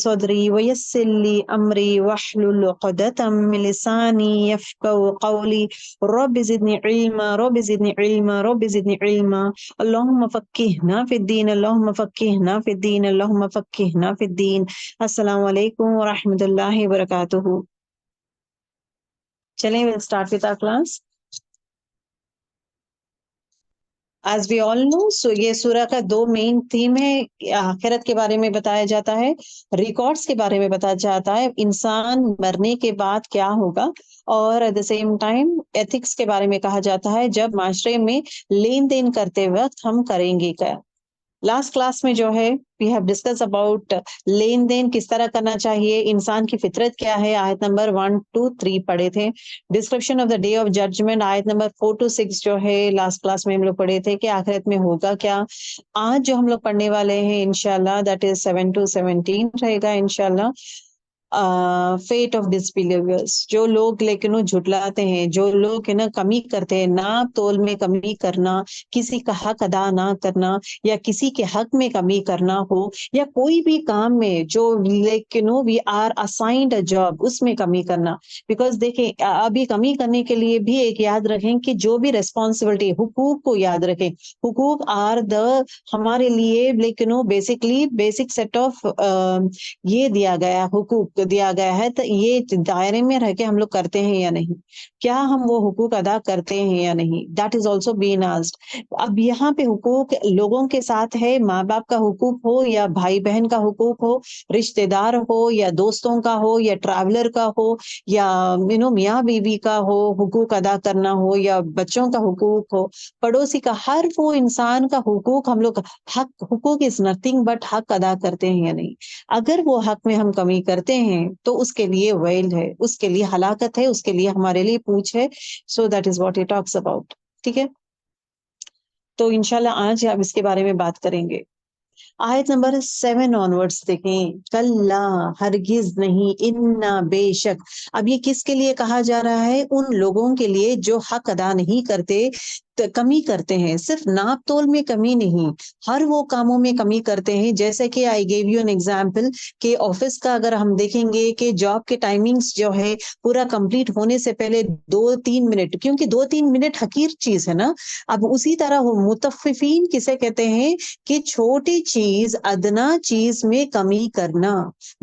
सदरी वयस्सिर ली अमरी वहलुल उक़दतम मिन लिसानी यफ़क़हू क़ौली rabbi ज़िदनी इल्मा rabbi ज़िदनी इल्मा rabbi ज़िदनी इल्मा अल्लाहुम्मा फ़क़्क़िहना फ़िद्दीन अल्लाहुम्मा फ़क़्क़िहना फ़िद्दीन अल्लाहुम्मा फ़क़्क़िहना फ़िद्दीन। अस्सलामु अलैकुम व रहमतुल्लाहि व बरकातुहू। चलें, we'll start with our class. As we all know, so ये सूरा का दो मेन थीम है। आखिरत के बारे में बताया जाता है, रिकॉर्ड्स के बारे में बताया जाता है, इंसान मरने के बाद क्या होगा, और eight the same time ethics के बारे में कहा जाता है, जब माशरे में लेन देन करते वक्त हम करेंगे क्या। लास्ट क्लास में जो है वी हैव डिस्कस अबाउट लेन देन किस तरह करना चाहिए, इंसान की फितरत क्या है, आयत नंबर 1 to 3 पढ़े थे। Description of the day of judgement आयत नंबर 4 to 6 जो है लास्ट क्लास में हम लोग पढ़े थे कि आखिरत में होगा क्या। आज जो हम लोग पढ़ने वाले हैं इंशाल्लाह दैट इज 7 to 17 रहेगा इंशाल्लाह। फेट ऑफ डिसबिलीवर्स, जो लोग लेकिन वो झुटलाते हैं, जो लोग है ना कमी करते हैं, नाप तोल में कमी करना, किसी का हक अदा ना करना, या किसी के हक में कमी करना हो, या कोई भी काम में जो लेकिन we are assigned a job उसमें कमी करना। बिकॉज देखें अभी कमी करने के लिए भी एक याद रखें कि जो भी रिस्पॉन्सिबिलिटी, हुकूक को याद रखें। हुकूक आर द हमारे लिए लेकिन बेसिकली बेसिक सेट ऑफ ये दिया गया, हुकूक दिया गया है, तो ये दायरे में रह के हम लोग करते हैं या नहीं, क्या हम वो हुकूक अदा करते हैं या नहीं, that is also been asked. अब यहाँ पे हुकूक लोगों के साथ है, माँ बाप का हुकूक हो या भाई बहन का हुकूक हो, रिश्तेदार हो या दोस्तों का हो या ट्रैवलर का हो या मियाँ बीवी का हो, हुकूक अदा करना हो या बच्चों का हुकूक हो, पड़ोसी का, हर वो इंसान का हुकूक हम लोग, हक, हुकूक इज नथिंग बट हक अदा करते हैं या नहीं। अगर वो हक में हम कमी करते हैं तो उसके लिए वैल है, उसके लिए हलाकत है, उसके लिए हमारे लिए पूछ है। So that is what he talks about. ठीक है, तो इंशाल्लाह आज हम इसके बारे में बात करेंगे। आयत नंबर 7 ऑनवर्ड्स देखें, कल्ला हरगिज नहीं, इन्ना बेशक। अब ये किसके लिए कहा जा रहा है? उन लोगों के लिए जो हक अदा नहीं करते, कमी करते हैं, सिर्फ नाप तोल में कमी नहीं, हर वो कामों में कमी करते हैं। जैसे कि I gave you an example कि ऑफिस का अगर हम देखेंगे कि जॉब के टाइमिंग्स जो है पूरा कंप्लीट होने से पहले 2-3 मिनट, क्योंकि 2-3 मिनट हकीर चीज है ना। अब उसी तरह वो मुतफ्फिफीन किसे कहते हैं कि छोटी चीज, अदना चीज में कमी करना,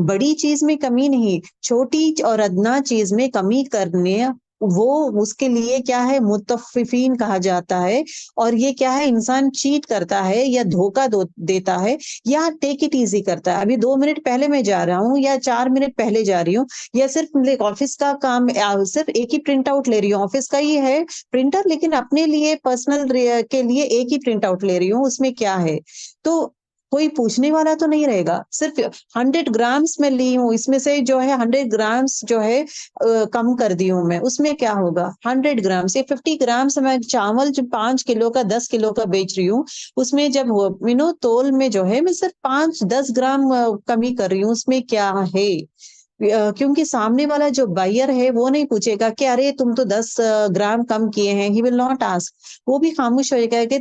बड़ी चीज में कमी नहीं, छोटी और अदना चीज में कमी करने, वो उसके लिए क्या है, मुतफ्फिफीन कहा जाता है। और ये क्या है, इंसान चीट करता है या धोखा देता है या टेक इट इजी करता है। अभी 2 मिनट पहले मैं जा रहा हूँ या 4 मिनट पहले जा रही हूँ, या सिर्फ ऑफिस का काम, सिर्फ एक ही प्रिंट आउट ले रही हूँ, ऑफिस का ही है प्रिंटर, लेकिन अपने लिए पर्सनल के लिए एक ही प्रिंट आउट ले रही हूँ, उसमें क्या है, तो कोई पूछने वाला तो नहीं रहेगा। सिर्फ 100 ग्राम्स में ली हूँ, इसमें से जो है 100 ग्राम्स जो है कम कर दी हूँ मैं, उसमें क्या होगा, 100 ग्राम से 50 ग्राम से मैं चावल जो 5 किलो का 10 किलो का बेच रही हूँ, उसमें जब तोल में जो है मैं सिर्फ 5-10 ग्राम कमी कर रही हूँ, उसमें क्या है। क्योंकि सामने वाला जो बायर है वो नहीं पूछेगा कि अरे तुम तो 10 ग्राम कम किए हैं, ही विल नॉट आस्क। वो भी खामोश हो जाएगा कि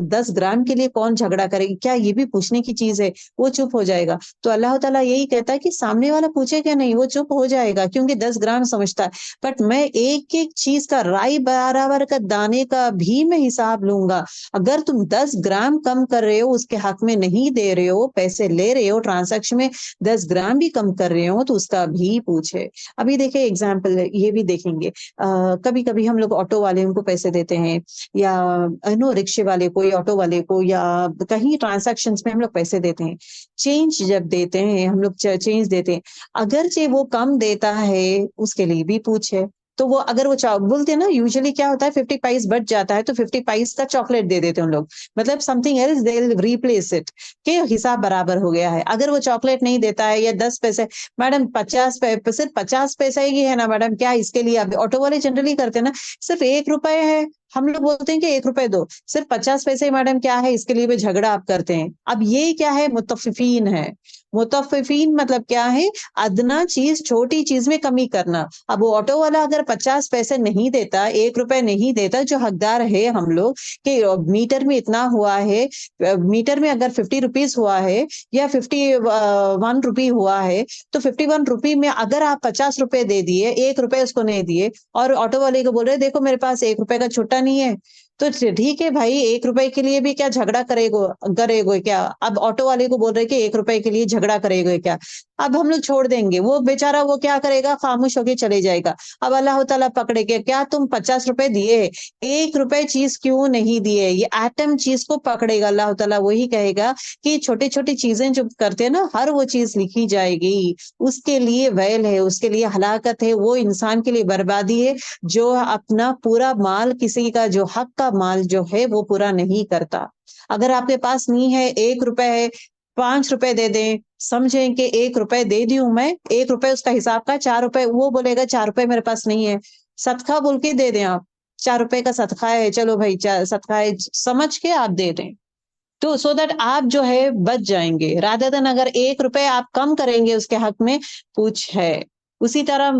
10 ग्राम के लिए कौन झगड़ा करेगी, क्या ये भी पूछने की चीज है, वो चुप हो जाएगा। तो अल्लाह ताला यही कहता है कि सामने वाला पूछेगा नहीं, वो चुप हो जाएगा, क्योंकि 10 ग्राम समझता है। बट मैं एक एक चीज का, राई बराबर का दाने का भी मैं हिसाब लूंगा। अगर तुम 10 ग्राम कम कर रहे हो, उसके हक में नहीं दे रहे हो, पैसे ले रहे हो, ट्रांसैक्शन में 10 ग्राम भी कम कर रहे हो, तो उसका भी पूछे। अभी देखिए एग्जाम्पल ये भी देखेंगे, कभी कभी हम लोग ऑटो वाले उनको पैसे देते हैं, या रिक्शे वाले को या ऑटो वाले को, या कहीं ट्रांसैक्शंस में हम लोग पैसे देते हैं। चेंज जब देते हैं हम लोग, चेंज देते हैं, अगर जे वो कम देता है उसके लिए भी पूछे। तो वो अगर वो बोलते हैं ना, यूजुअली क्या होता है, 50 पैस बच जाता है तो 50 पैस का चॉकलेट दे देते हैं उन लोग, मतलब something else they will replace it, के हिसाब बराबर हो गया है। अगर वो चॉकलेट नहीं देता है या 10 पैसे, मैडम 50 सिर्फ 50 पैसा ही है ना मैडम, क्या इसके लिए, अभी ऑटो वाले जनरली करते हैं ना, सिर्फ 1 रुपए है, हम लोग बोलते हैं कि 1 रुपए दो, सिर्फ 50 पैसे मैडम क्या है, इसके लिए भी झगड़ा आप करते हैं। अब ये क्या है, मुतफ्फिफीन है। मुतफ्फिफीन मतलब क्या है? अदना चीज, छोटी चीज में कमी करना। अब वो ऑटो वाला अगर 50 पैसे नहीं देता, 1 रुपए नहीं देता, जो हकदार है हम लोग कि मीटर में इतना हुआ है, मीटर में अगर 50 रुपीज हुआ है या 51 रुपी हुआ है, तो 51 रुपी में अगर आप 50 रुपए दे दिए, 1 रुपए उसको नहीं दिए, और ऑटो वाले को बोल रहे देखो मेरे पास 1 रुपए का छुट्टा नहीं है, तो ठीक है भाई, 1 रुपए के लिए भी क्या झगड़ा करेगो करेगो क्या? अब ऑटो वाले को बोल रहे कि 1 रुपए के लिए झगड़ा करेगो क्या? अब हम लोग छोड़ देंगे, वो बेचारा वो क्या करेगा, खामोश होके चले जाएगा। अब अल्लाह ताला पकड़ेगा, क्या तुम 50 रुपए दिए, 1 रुपए चीज क्यों नहीं दिए? ये एटम चीज को पकड़ेगा अल्लाह ताला, वही कहेगा कि छोटी छोटी चीजें जो करते हैं ना, हर वो चीज लिखी जाएगी। उसके लिए वैल है, उसके लिए हलाकत है, वो इंसान के लिए बर्बादी है जो अपना पूरा माल, किसी का जो हक का माल जो है वो पूरा नहीं करता। अगर आपके पास नहीं है, 1 रुपए है, 5 रुपए दे दें, समझें कि 1 रुपए दे दी हूं मैं, 1 रुपए उसका हिसाब का, 4 रुपए वो बोलेगा 4 रुपए मेरे पास नहीं है, सदका बोल के दे दें आप, 4 रुपए का सदका है, चलो भाई सदका है समझ के आप दे दें, तो सो दैट आप जो है बच जाएंगे, रादर देन अगर 1 रुपए आप कम करेंगे उसके हक में, कुछ है। उसी तरह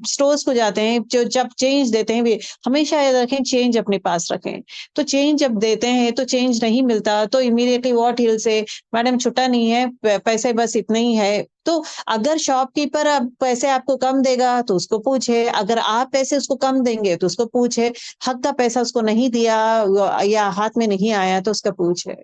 स्टोर्स को जाते हैं, जो जब चेंज देते हैं भी हमेशा याद रखें, चेंज अपने पास रखें। तो चेंज जब देते हैं तो चेंज नहीं मिलता तो इमीडिएटली व्हाट हिल से, मैडम छुट्टा नहीं है, पैसे बस इतने ही है। तो अगर शॉपकीपर अब पैसे आपको कम देगा तो उसको पूछे, अगर आप पैसे उसको कम देंगे तो उसको पूछे, हक का पैसा उसको नहीं दिया या हाथ में नहीं आया तो उसका पूछे।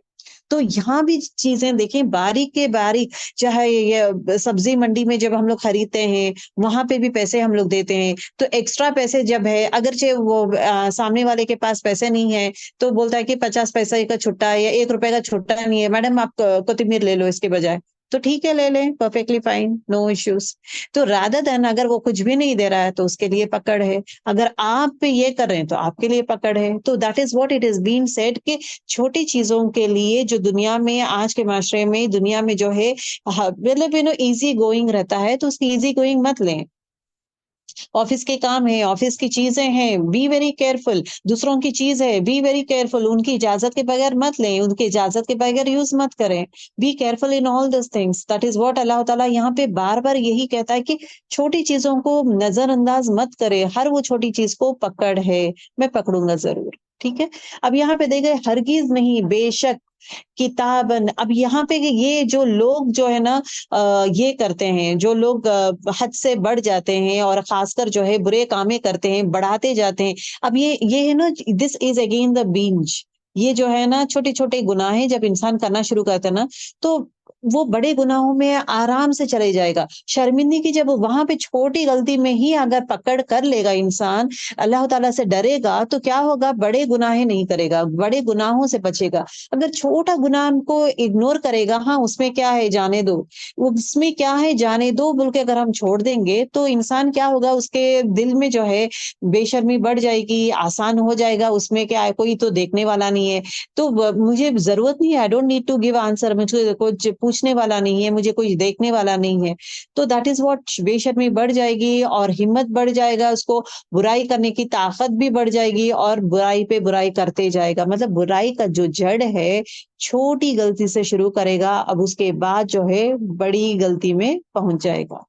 तो यहाँ भी चीजें देखें बारीक के बारीक, चाहे ये सब्जी मंडी में जब हम लोग खरीदते हैं वहां पे भी पैसे हम लोग देते हैं, तो एक्स्ट्रा पैसे जब है, अगरचे वो सामने वाले के पास पैसे नहीं है तो बोलता है कि 50 पैसे का छुट्टा है या 1 रुपए का छुट्टा नहीं है, मैडम आप कोथिमीर ले लो इसके बजाय, तो ठीक है ले लें, परफेक्टली फाइन, नो इश्यूज। तो रादर देन अगर वो कुछ भी नहीं दे रहा है तो उसके लिए पकड़ है, अगर आप ये कर रहे हैं तो आपके लिए पकड़ है। तो that is what it is been said कि छोटी चीजों के लिए जो दुनिया में, आज के माशरे में, दुनिया में जो है मतलब इजी गोइंग रहता है, तो उसकी इजी गोइंग मत लें। ऑफिस के काम है, ऑफिस की चीजें हैं, बी वेरी केयरफुल। दूसरों की चीज है, बी वेरी केयरफुल, उनकी इजाजत के बगैर मत लें, उनकी इजाजत के बगैर यूज मत करें। Be careful in all this things, that is what Allah ताला यहाँ पे बार बार यही कहता है कि छोटी चीजों को नजरअंदाज मत करे, हर वो छोटी चीज को पकड़ है, मैं पकड़ूंगा जरूर। ठीक है। अब यहाँ पे देखे, हरगिज नहीं, बेशक किताबन। अब यहाँ पे ये जो लोग जो है ना, ये करते हैं, जो लोग हद से बढ़ जाते हैं और खासकर जो है बुरे कामें करते हैं, बढ़ाते जाते हैं। अब ये है ना, this is again the binge. ये जो है ना, छोटे छोटे गुनाहें जब इंसान करना शुरू करता है ना, तो वो बड़े गुनाहों में आराम से चले जाएगा। शर्मिंदगी की जब वहां पे छोटी गलती में ही अगर पकड़ कर लेगा इंसान, अल्लाह ताला से डरेगा, तो क्या होगा, बड़े गुनाहें नहीं करेगा, बड़े गुनाहों से बचेगा। अगर छोटा गुनाह को इग्नोर करेगा, हाँ उसमें क्या है जाने दो, उसमें क्या है जाने दो बोल के अगर हम छोड़ देंगे, तो इंसान क्या होगा, उसके दिल में जो है बेशर्मी बढ़ जाएगी, आसान हो जाएगा, उसमें क्या है, कोई तो देखने वाला नहीं है, तो मुझे जरूरत नहीं है, I don't need to give answer, मुझे कुछ पूछने वाला नहीं है, मुझे कुछ देखने वाला नहीं है। तो दैट इज व्हाट, बेशर्मी बढ़ जाएगी और हिम्मत बढ़ जाएगा, उसको बुराई करने की ताकत भी बढ़ जाएगी और बुराई पे बुराई करते जाएगा। मतलब बुराई का जो जड़ है, छोटी गलती से शुरू करेगा, अब उसके बाद जो है बड़ी गलती में पहुंच जाएगा।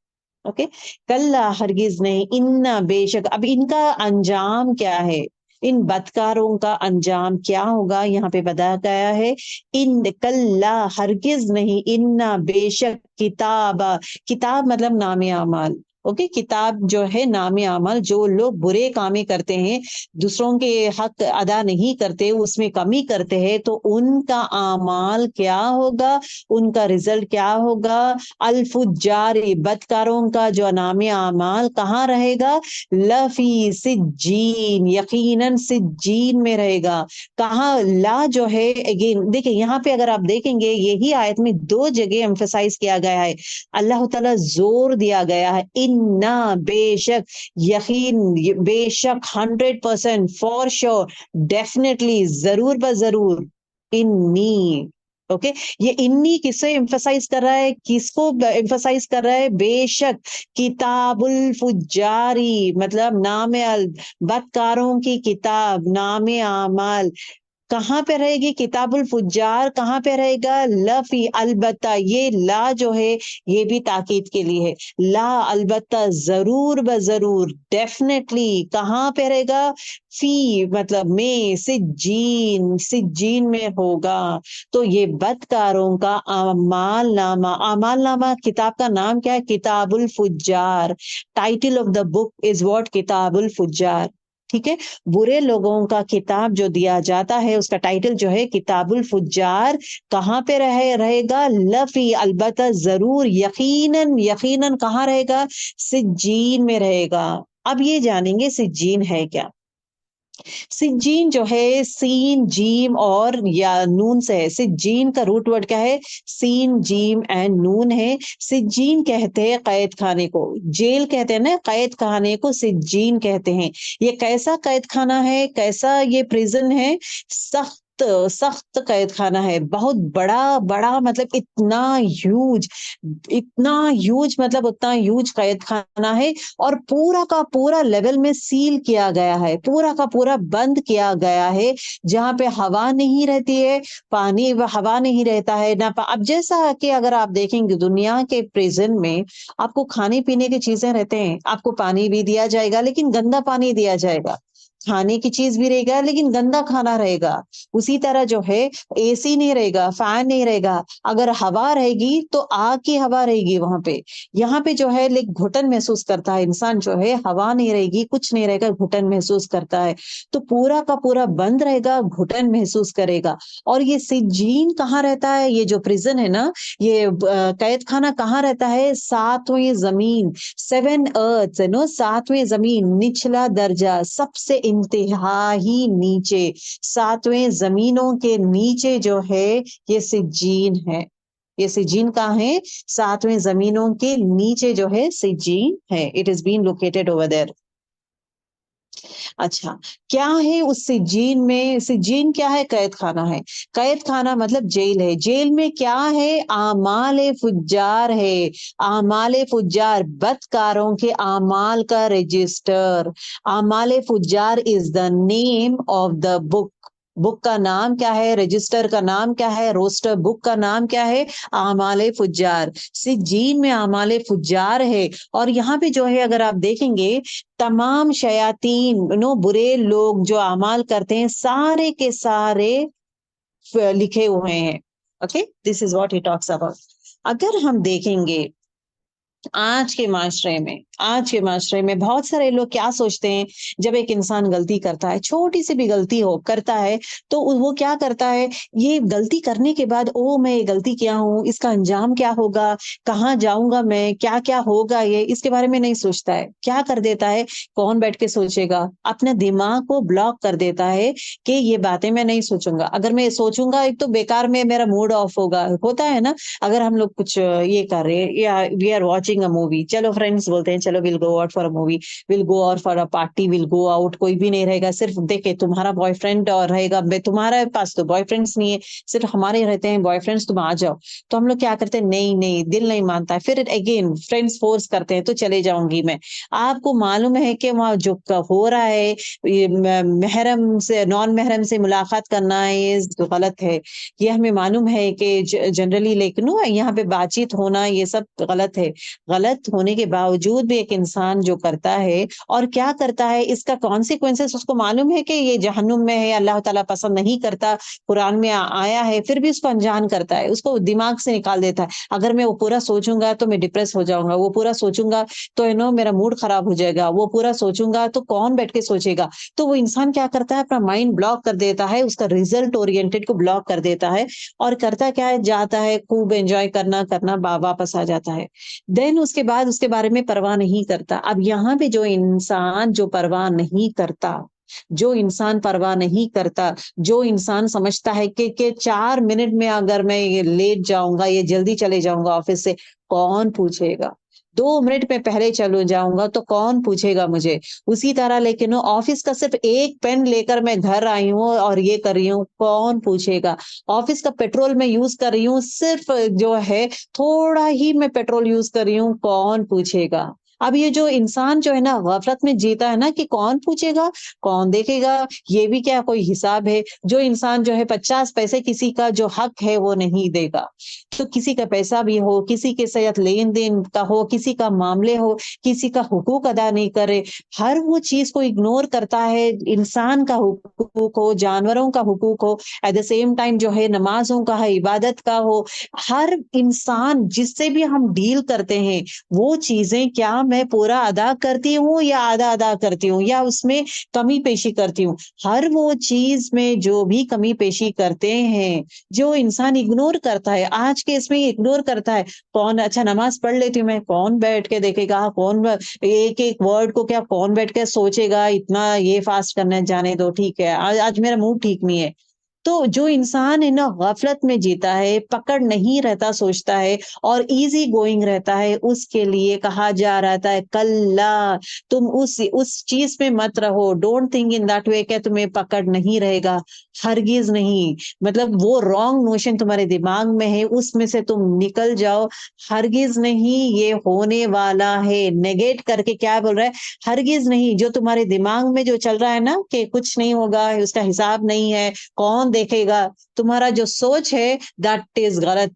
ओके। कल्ला हरगिज नहीं, इन्ना बेशक। अब इनका अंजाम क्या है, इन बदकारों का अंजाम क्या होगा, यहाँ पे बताया गया है, इन कल्ला हरगिज नहीं, इन्ना बेशक किताब, किताब मतलब नामे अमाल। ओके, किताब जो है नामे अमल, जो लोग बुरे कामें करते हैं, दूसरों के हक अदा नहीं करते, उसमें कमी करते हैं, तो उनका आमाल क्या होगा, उनका रिजल्ट क्या होगा, अल-फुज्जारी, बदकारों का जो नामे अमाल कहाँ रहेगा, लफी सिज्जीन, यकीनन सिज्जीन में रहेगा। कहाँ, ला जो है, अगेन देखिए यहाँ पे अगर आप देखेंगे, यही आयत में 2 जगह एम्फसाइज किया गया है, अल्लाह ताला जोर दिया गया है, इन्ना बेशक, यकीन, बेशक, 100%, फॉर श्योर, डेफिनेटली, जरूर ब जरूर, इन्नी। ओके, ये इन्नी किसे एम्फसाइज कर रहा है, किसको एम्फसाइज कर रहा है, बेशक, किताबुल फुज्जारी मतलब नाम अल, बदकारों की किताब, नाम आमाल, कहाँ पे रहेगी किताबुल फुज्जार, कहाँ पे रहेगा लफी, अलबत्ता ये ला जो है ये भी ताकीद के लिए है। ला अलबत्ता, जरूर ब जरूर, डेफिनेटली कहाँ पे रहेगा, फी मतलब में, सिज्जीन, सिज्जीन में होगा। तो ये बदकारों का अमाल नामा किताब का नाम क्या है, किताबुल फुज्जार। Title of the book is what, किताबुल फुज्जार। ठीक है, बुरे लोगों का किताब जो दिया जाता है उसका टाइटल जो है किताबुल फुज्जार। कहाँ पे रहेगा, लफी अलबत्ता, जरूर, यकीनन, यकीनन कहाँ रहेगा, सिज्जीन में रहेगा। अब ये जानेंगे सिज्जीन है क्या। सिज्जीन जो है सीन जीम और या नून से है। सिज्जीन का रूट वर्ड क्या है, सीन जीम एंड नून है। सिज्जीन कहते हैं कैद खाने को, जेल कहते हैं ना, कैद खाने को सिज्जीन कहते हैं। ये कैसा कैद खाना है, कैसा ये प्रिजन है, सख्त सख्त कैद खाना है, बहुत बड़ा बड़ा, मतलब इतना ह्यूज, इतना ह्यूज, मतलब उतना ह्यूज कैद खाना है। और पूरा का पूरा लेवल में सील किया गया है, पूरा का पूरा बंद किया गया है, जहां पे हवा नहीं रहती है, पानी हवा नहीं रहता है ना अब जैसा कि अगर आप देखेंगे दुनिया के प्रिजन में आपको खाने पीने की चीजें रहते हैं, आपको पानी भी दिया जाएगा लेकिन गंदा पानी दिया जाएगा, खाने की चीज भी रहेगा लेकिन गंदा खाना रहेगा। उसी तरह जो है एसी नहीं रहेगा, फैन नहीं रहेगा, अगर हवा रहेगी तो आग की हवा रहेगी वहां पे। यहाँ पे जो है लेकिन घुटन महसूस करता है इंसान, जो है हवा नहीं रहेगी, कुछ नहीं रहेगा, घुटन महसूस करता है। तो पूरा का पूरा बंद रहेगा, घुटन महसूस करेगा। और ये सिज्जीन कहाँ रहता है, ये जो प्रिजन है ना, ये कैद खाना कहाँ रहता है, सातवें जमीन, सेवन अर्थ, नो, सातवें जमीन, निचला दर्जा, सबसे इंतहाई नीचे, सातवें जमीनों के नीचे जो है ये सिज्जीन है। ये सिज्जीन कहाँ है, सातवें जमीनों के नीचे जो है सिज्जीन है। It is been located over there. अच्छा, क्या है उस सिज्जीन में, सिज्जीन क्या है, कैद खाना है। कैद खाना मतलब जेल है। जेल में क्या है, आमाल फुज्जार है। आमाल फुज्जार, बदकारों के आमाल का रजिस्टर। आमाल फुज्जार is the name of the book. Book का नाम क्या है, रजिस्टर का नाम क्या है, रोस्टर बुक का नाम क्या है, आमाल फुज्जार। सिज्जीन में आमाल फुज्जार है। और यहाँ पे जो है अगर आप देखेंगे तमाम शयातीन, नो, बुरे लोग जो अमाल करते हैं सारे के सारे लिखे हुए हैं। Okay, this is what he talks about. अगर हम देखेंगे आज के माशरे में बहुत सारे लोग क्या सोचते हैं, जब एक इंसान गलती करता है, छोटी सी भी गलती हो करता है, तो वो क्या करता है, ये गलती करने के बाद, ओ मैं ये गलती किया हूँ, इसका अंजाम क्या होगा, कहाँ जाऊंगा मैं, क्या क्या होगा, ये इसके बारे में नहीं सोचता है। क्या कर देता है, कौन बैठ के सोचेगा, अपने दिमाग को ब्लॉक कर देता है कि ये बातें मैं नहीं सोचूंगा, अगर मैं सोचूंगा एक तो बेकार में मेरा मूड ऑफ होगा, होता है ना। अगर हम लोग कुछ ये कर रहे हैं या we are watching a movie, चलो फ्रेंड्स बोलते हैं चलो will go out for a movie, will go out for a party, will go out, कोई भी नहीं रहेगा, सिर्फ देखे तुम्हारा बॉयफ्रेंड और रहेगा, तुम्हारे पास तो बॉयफ्रेंड्स नहीं है, सिर्फ हमारे रहते हैं बॉयफ्रेंड्स, तुम आ जाओ। तो हम लोग क्या करते हैं, नहीं नहीं, दिल नहीं मानता है, फिर अगेन फ्रेंड्स फोर्स करते हैं तो चले जाऊंगी मैं। आपको मालूम है कि वहाँ जो हो रहा है, ये महरम से नॉन महरम से मुलाकात करना ये गलत है। ये हमें मालूम है कि जनरली, लेकिन यहाँ पे बातचीत होना ये सब गलत है। गलत होने के बावजूद भी एक इंसान जो करता है और क्या करता है, इसका कॉन्सिक्वेंसेस उसको मालूम है कि ये जहन्नुम में है, अल्लाह ताला पसंद नहीं करता, कुरान में आया है, फिर भी उसको अनजान करता है, उसको दिमाग से निकाल देता है। अगर मैं वो पूरा सोचूंगा तो मैं डिप्रेस हो जाऊंगा, वो पूरा सोचूंगा तो मेरा मूड खराब हो जाएगा, वो पूरा सोचूंगा तो कौन बैठ के सोचेगा। तो वो इंसान क्या करता है, अपना माइंड ब्लॉक कर देता है, उसका रिजल्ट ओरिएंटेड को ब्लॉक कर देता है। और करता क्या है, जाता है खूब एंजॉय करना करना वापस आ जाता है। देन उसके बाद उसके बारे में परवाह नहीं करता। अब यहाँ पे जो इंसान जो परवाह नहीं करता, जो इंसान परवाह नहीं करता, जो इंसान समझता है कि 4 मिनट में अगर मैं ये लेट जाऊंगा, ये जल्दी चले जाऊंगा ऑफिस से, कौन पूछेगा, 2 मिनट में पहले चलो जाऊंगा तो कौन पूछेगा मुझे। उसी तरह लेकिन ऑफिस का सिर्फ एक पेन लेकर मैं घर आई हूँ और ये कर रही हूँ, कौन पूछेगा। ऑफिस का पेट्रोल मैं यूज कर रही हूँ, सिर्फ जो है थोड़ा ही मैं पेट्रोल यूज कर रही हूँ, कौन पूछेगा। अब ये जो इंसान जो है ना गफलत में जीता है ना कि कौन पूछेगा, कौन देखेगा, ये भी क्या कोई हिसाब है। जो इंसान जो है 50 पैसे किसी का जो हक है वो नहीं देगा, तो किसी का पैसा भी हो, किसी के साथ लेन देन का हो, किसी का मामले हो, किसी का हुकूक अदा नहीं करे, हर वो चीज को इग्नोर करता है। इंसान का हुकूक हो, जानवरों का हुकूक हो, एट द सेम टाइम जो है नमाजों का है, इबादत का हो, हर इंसान जिससे भी हम डील करते हैं वो चीजें क्या मैं पूरा अदा करती हूँ या आधा अदा करती हूँ या उसमें कमी पेशी करती हूँ। हर वो चीज में जो भी कमी पेशी करते हैं, जो इंसान इग्नोर करता है, आज के इसमें इग्नोर करता है। कौन अच्छा नमाज पढ़ लेती हूँ मैं, कौन बैठ के देखेगा, एक एक वर्ड को क्या कौन बैठ के सोचेगा, इतना ये फास्ट करने जाने दो, ठीक है, आज मेरा मूड ठीक नहीं है। तो जो इंसान है ना गफलत में जीता है, पकड़ नहीं रहता, सोचता है और इजी गोइंग रहता है, उसके लिए कहा जा रहा है कल्ला, तुम उस चीज में मत रहो, don't think in that way, क्या तुम्हें पकड़ नहीं रहेगा, हरगिज नहीं। मतलब वो रॉन्ग नोशन तुम्हारे दिमाग में है, उसमें से तुम निकल जाओ, हरगिज नहीं, ये होने वाला है। नेगेट करके क्या बोल रहा है, हरगिज नहीं। जो तुम्हारे दिमाग में जो चल रहा है ना कि कुछ नहीं होगा, उसका हिसाब नहीं है, कौन देखेगा, तुम्हारा जो सोच है दैट इज गलत।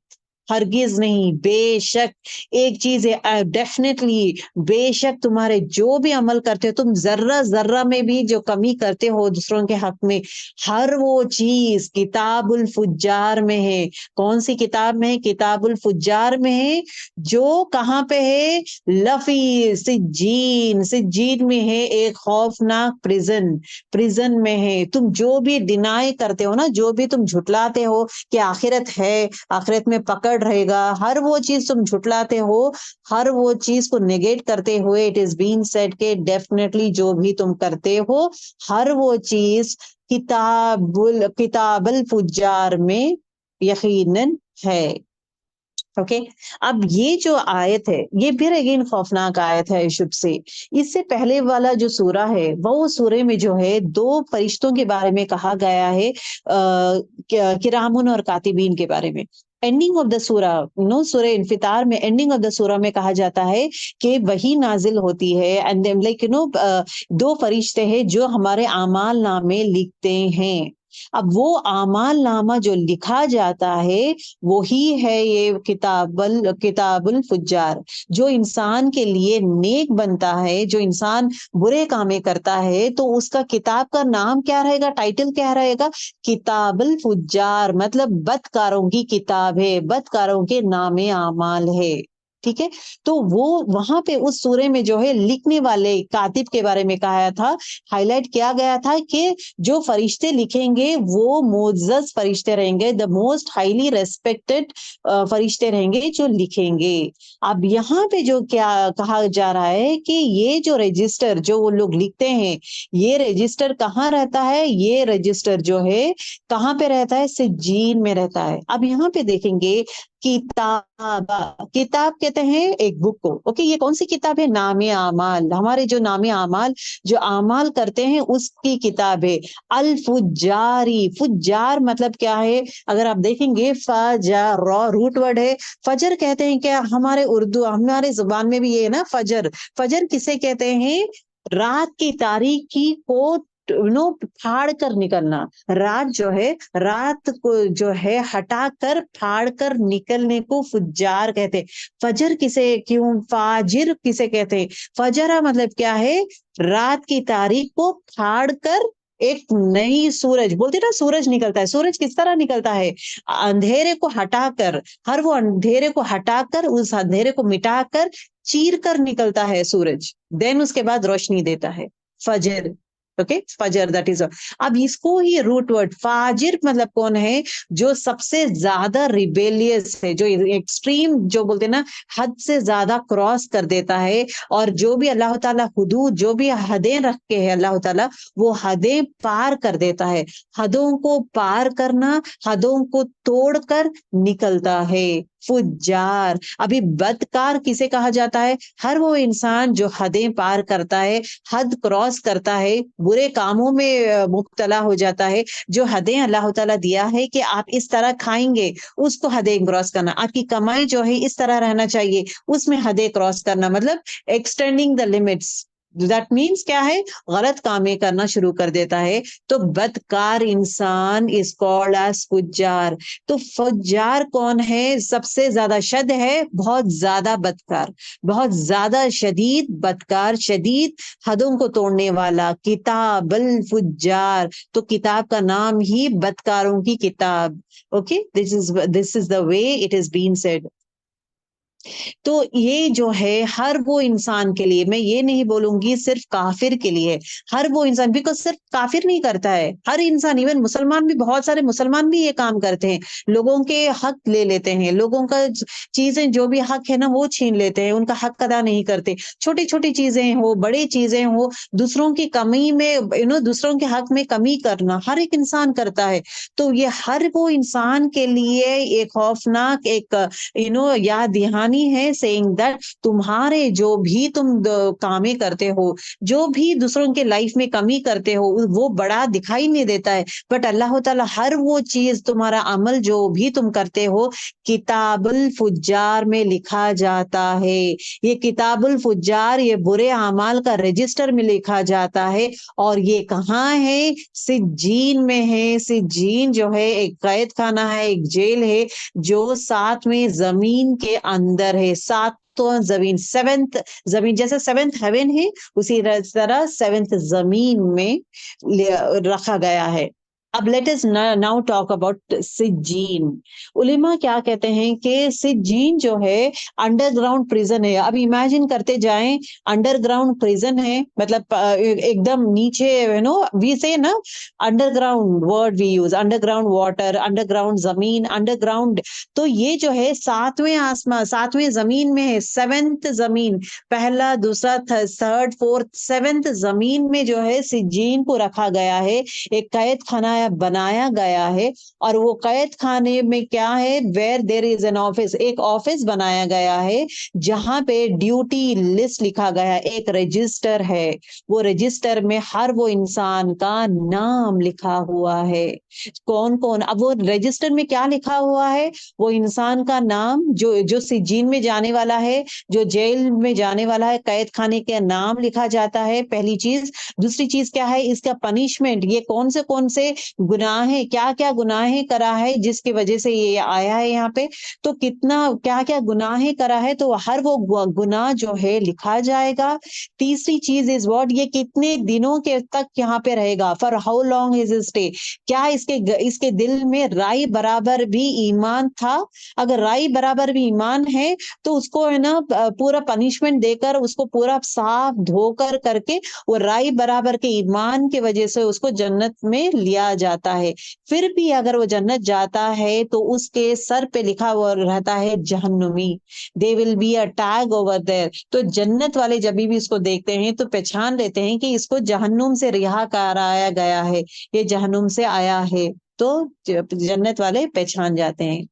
हरगिज नहीं, बेशक एक चीज है डेफिनेटली, बेशक तुम्हारे जो भी अमल करते हो, तुम जर्रा जर्रा में भी जो कमी करते हो दूसरों के हक में, हर वो चीज किताबुल फुज्जार में है। कौन सी किताब में है? किताबुल फुज्जार में है। जो कहाँ पे है? लफी सिज्जीन, सिज्जीन में है, एक खौफनाक प्रिजन, प्रिजन में है। तुम जो भी डिनाई करते हो ना, जो भी तुम झुटलाते हो कि आखिरत है, आखिरत में पकड़ रहेगा, हर वो चीज तुम झुटलाते हो, हर वो चीज को नेगेट करते हुए इट इज बीइंग सेड के डेफिनेटली जो भी तुम करते हो, हर वो चीज किताबुल फुज्जार में यकीनन है। ओके। अब ये जो आयत है ये फिर अगेन खौफनाक आयत है शुभ से। इससे पहले वाला जो सूरा है वो सूरे में जो है दो फरिश्तों के बारे में कहा गया है, किरामुन और कातिबीन के बारे में। एंडिंग ऑफ द सूरा, नो सूरा इन्फितार में एंडिंग ऑफ द सूरा में कहा जाता है कि वही नाजिल होती है एंड लाइक दो फरिश्ते हैं जो हमारे आमाल नामे लिखते हैं। अब वो आमाल नामा जो लिखा जाता है वही है ये किताबुल फुज्जार। जो इंसान के लिए नेक बनता है, जो इंसान बुरे कामें करता है, तो उसका किताब का नाम क्या रहेगा, टाइटल क्या रहेगा? किताबुल फुज्जार, मतलब बदकारों की किताब है, बदकारों के नामे आमाल है। ठीक है। तो वो वहां पे उस सूरे में जो है लिखने वाले कातिब के बारे में कहा था, हाईलाइट किया गया था कि जो फरिश्ते लिखेंगे वो मोअज़्ज़ज़ फरिश्ते रहेंगे, द मोस्ट हाईली रेस्पेक्टेड फरिश्ते रहेंगे जो लिखेंगे। अब यहाँ पे जो क्या कहा जा रहा है कि ये जो रजिस्टर जो वो लोग लिखते हैं, ये रजिस्टर कहाँ रहता है? ये रजिस्टर जो है कहाँ पे रहता है? सिज्जीन में रहता है। अब यहाँ पे देखेंगे किताब, किताब कहते हैं एक बुक को। ओके, ये कौन सी किताब है? नामे आमाल, हमारे जो नामे आमाल जो आमाल करते हैं उसकी किताब है। अल फुज्जारी, फुज्जार मतलब क्या है? अगर आप देखेंगे फजर, रूट वर्ड है। फजर कहते हैं क्या? हमारे उर्दू हमारे जुबान में भी ये है ना फजर। फजर किसे कहते हैं? रात की तारीकी को फाड़ कर निकलना। रात जो है, रात को जो है हटा कर फाड़ कर निकलने को फुज्जार कहते हैं। फजर किसे, क्यों फाजिर किसे कहते हैं? फजरा मतलब क्या है? रात की तारीख को फाड़ कर एक नई सूरज, बोलते ना सूरज निकलता है। सूरज किस तरह निकलता है? अंधेरे को हटाकर, हर वो अंधेरे को हटाकर, उस अंधेरे को मिटाकर चीर कर निकलता है सूरज, देन उसके बाद रोशनी देता है। फजर, ओके, फजर दैट इज। अब इसको ही रूट वर्ड फाजिर मतलब कौन है? जो सबसे ज्यादा रिबेलियस है, जो एक्सट्रीम जो बोलते हैं ना, हद से ज्यादा क्रॉस कर देता है। और जो भी अल्लाह ताला हुदूद, जो भी हदें रख के है अल्लाह ताला, वो हदें पार कर देता है। हदों को पार करना, हदों को तोड़कर निकलता है। फुज्जार। अभी बदकार किसे कहा जाता है? हर वो इंसान जो हदें पार करता है, हद क्रॉस करता है, बुरे कामों में मुब्तला हो जाता है। जो हदें अल्लाह ताला दिया है कि आप इस तरह खाएंगे, उसको हदें क्रॉस करना। आपकी कमाई जो है इस तरह रहना चाहिए, उसमें हदें क्रॉस करना, मतलब extending the limits. That means क्या है? गलत कामें करना शुरू कर देता है। तो बदकार इंसान इज कॉल्ड एज फुज्जार। तो फुज्जार कौन है? सबसे ज्यादा शद है, बहुत ज्यादा बदकार, बहुत ज्यादा शदीद बदकार, शदीद हदों को तोड़ने वाला। किताबुल फुज्जार, तो किताब का नाम ही बदकारों की किताब। Okay, this is the way it is been said. तो ये जो है हर वो इंसान के लिए, मैं ये नहीं बोलूंगी सिर्फ काफिर के लिए, हर वो इंसान, बिकॉज सिर्फ काफिर नहीं करता है, हर इंसान, इवन मुसलमान भी, बहुत सारे मुसलमान भी ये काम करते हैं। लोगों के हक ले लेते हैं, लोगों का चीजें जो भी हक है ना वो छीन लेते हैं, उनका हक अदा नहीं करते। छोटी छोटी चीजें हो, बड़ी चीजें हो, दूसरों की कमी में दूसरों के हक में कमी करना हर एक इंसान करता है। तो ये हर वो इंसान के लिए एक खौफनाक, एक याद दहानी है, सेइंग दैट तुम्हारे जो भी तुम कामें करते हो, जो भी दूसरों के लाइफ में कमी करते हो, वो बड़ा दिखाई नहीं देता है, बट अल्लाह ताला हर वो चीज, तुम्हारा अमल जो भी तुम करते हो, किताबुल फुज्जार में लिखा जाता है। ये किताबुल फुज्जार, ये बुरे अमाल का रजिस्टर में लिखा जाता है। और ये कहाँ है? सिज्जीन में है। सिज्जीन जो है एक कैद खाना है, एक जेल है, जो सातवें जमीन के अंदर है। सातवां जमीन, सेवेंथ जमीन, जैसे सेवेंथ हेवन है, उसी तरह सेवेंथ जमीन में रखा गया है। अब let us now talk about सिज्जीन। उलेमा क्या कहते हैं कि सिज्जीन जो है अंडरग्राउंड प्रिजन है। अब इमेजिन करते जाएं, अंडरग्राउंड प्रिजन है, मतलब एकदम नीचे, वी से ना, underground word we use, underground water, underground जमीन, अंडरग्राउंड। तो ये जो है सातवें आसमान, सातवें जमीन में है, सेवेंथ जमीन, पहला, दूसरा, थर्ड, फोर्थ, सेवेंथ जमीन में जो है सिज्जीन को रखा गया है, एक कैद खाना बनाया गया है। और वो कैद खाने में क्या है? Where there is an office, एक ऑफिस बनाया गया है, जहां पे ड्यूटी लिस्ट लिखा गया है, एक रजिस्टर है। वो रजिस्टर में हर वो इंसान का नाम लिखा हुआ है, कौन कौन। अब वो रजिस्टर में क्या लिखा हुआ है? वो इंसान का नाम, जो जो सिज्जीन में जाने वाला है, जो जेल में जाने वाला है, कैद खाने के नाम लिखा जाता है, पहली चीज। दूसरी चीज क्या है? इसका पनिशमेंट, ये कौन से गुनाह, क्या क्या गुनाहें करा है जिसकी वजह से ये आया है यहाँ पे, तो कितना क्या क्या गुनाहें करा है, तो हर वो गुनाह जो है लिखा जाएगा। तीसरी चीज इज व्हाट, ये कितने दिनों के तक यहाँ पे रहेगा, for how long is stay. क्या इसके दिल में राई बराबर भी ईमान था? अगर राई बराबर भी ईमान है, तो उसको है ना पूरा पनिशमेंट देकर, उसको पूरा साफ धोकर करके, वो राई बराबर के ईमान की वजह से उसको जन्नत में लिया जाता है। फिर भी अगर वो जन्नत जाता है, तो उसके सर पे लिखा हुआ रहता है जहन्नुमी। They will be a tag over there. तो जन्नत वाले जब भी इसको देखते हैं तो पहचान लेते हैं कि इसको जहन्नुम से रिहा कराया गया है, ये जहन्नुम से आया है। तो जन्नत वाले पहचान जाते हैं।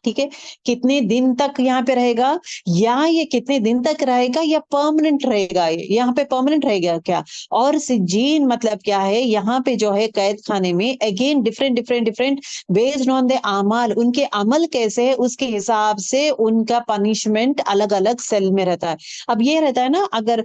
ठीक है, कितने दिन तक यहाँ पे रहेगा, या ये कितने दिन तक रहेगा, या परमानेंट रहेगा, ये यहाँ पे परमानेंट रहेगा क्या? और सिज्जीन मतलब क्या है? यहाँ पे जो है कैद खाने में again different based on the अमाल, उनके अमल कैसे है उसके हिसाब से उनका पनिशमेंट अलग अलग सेल में रहता है। अब ये रहता है ना, अगर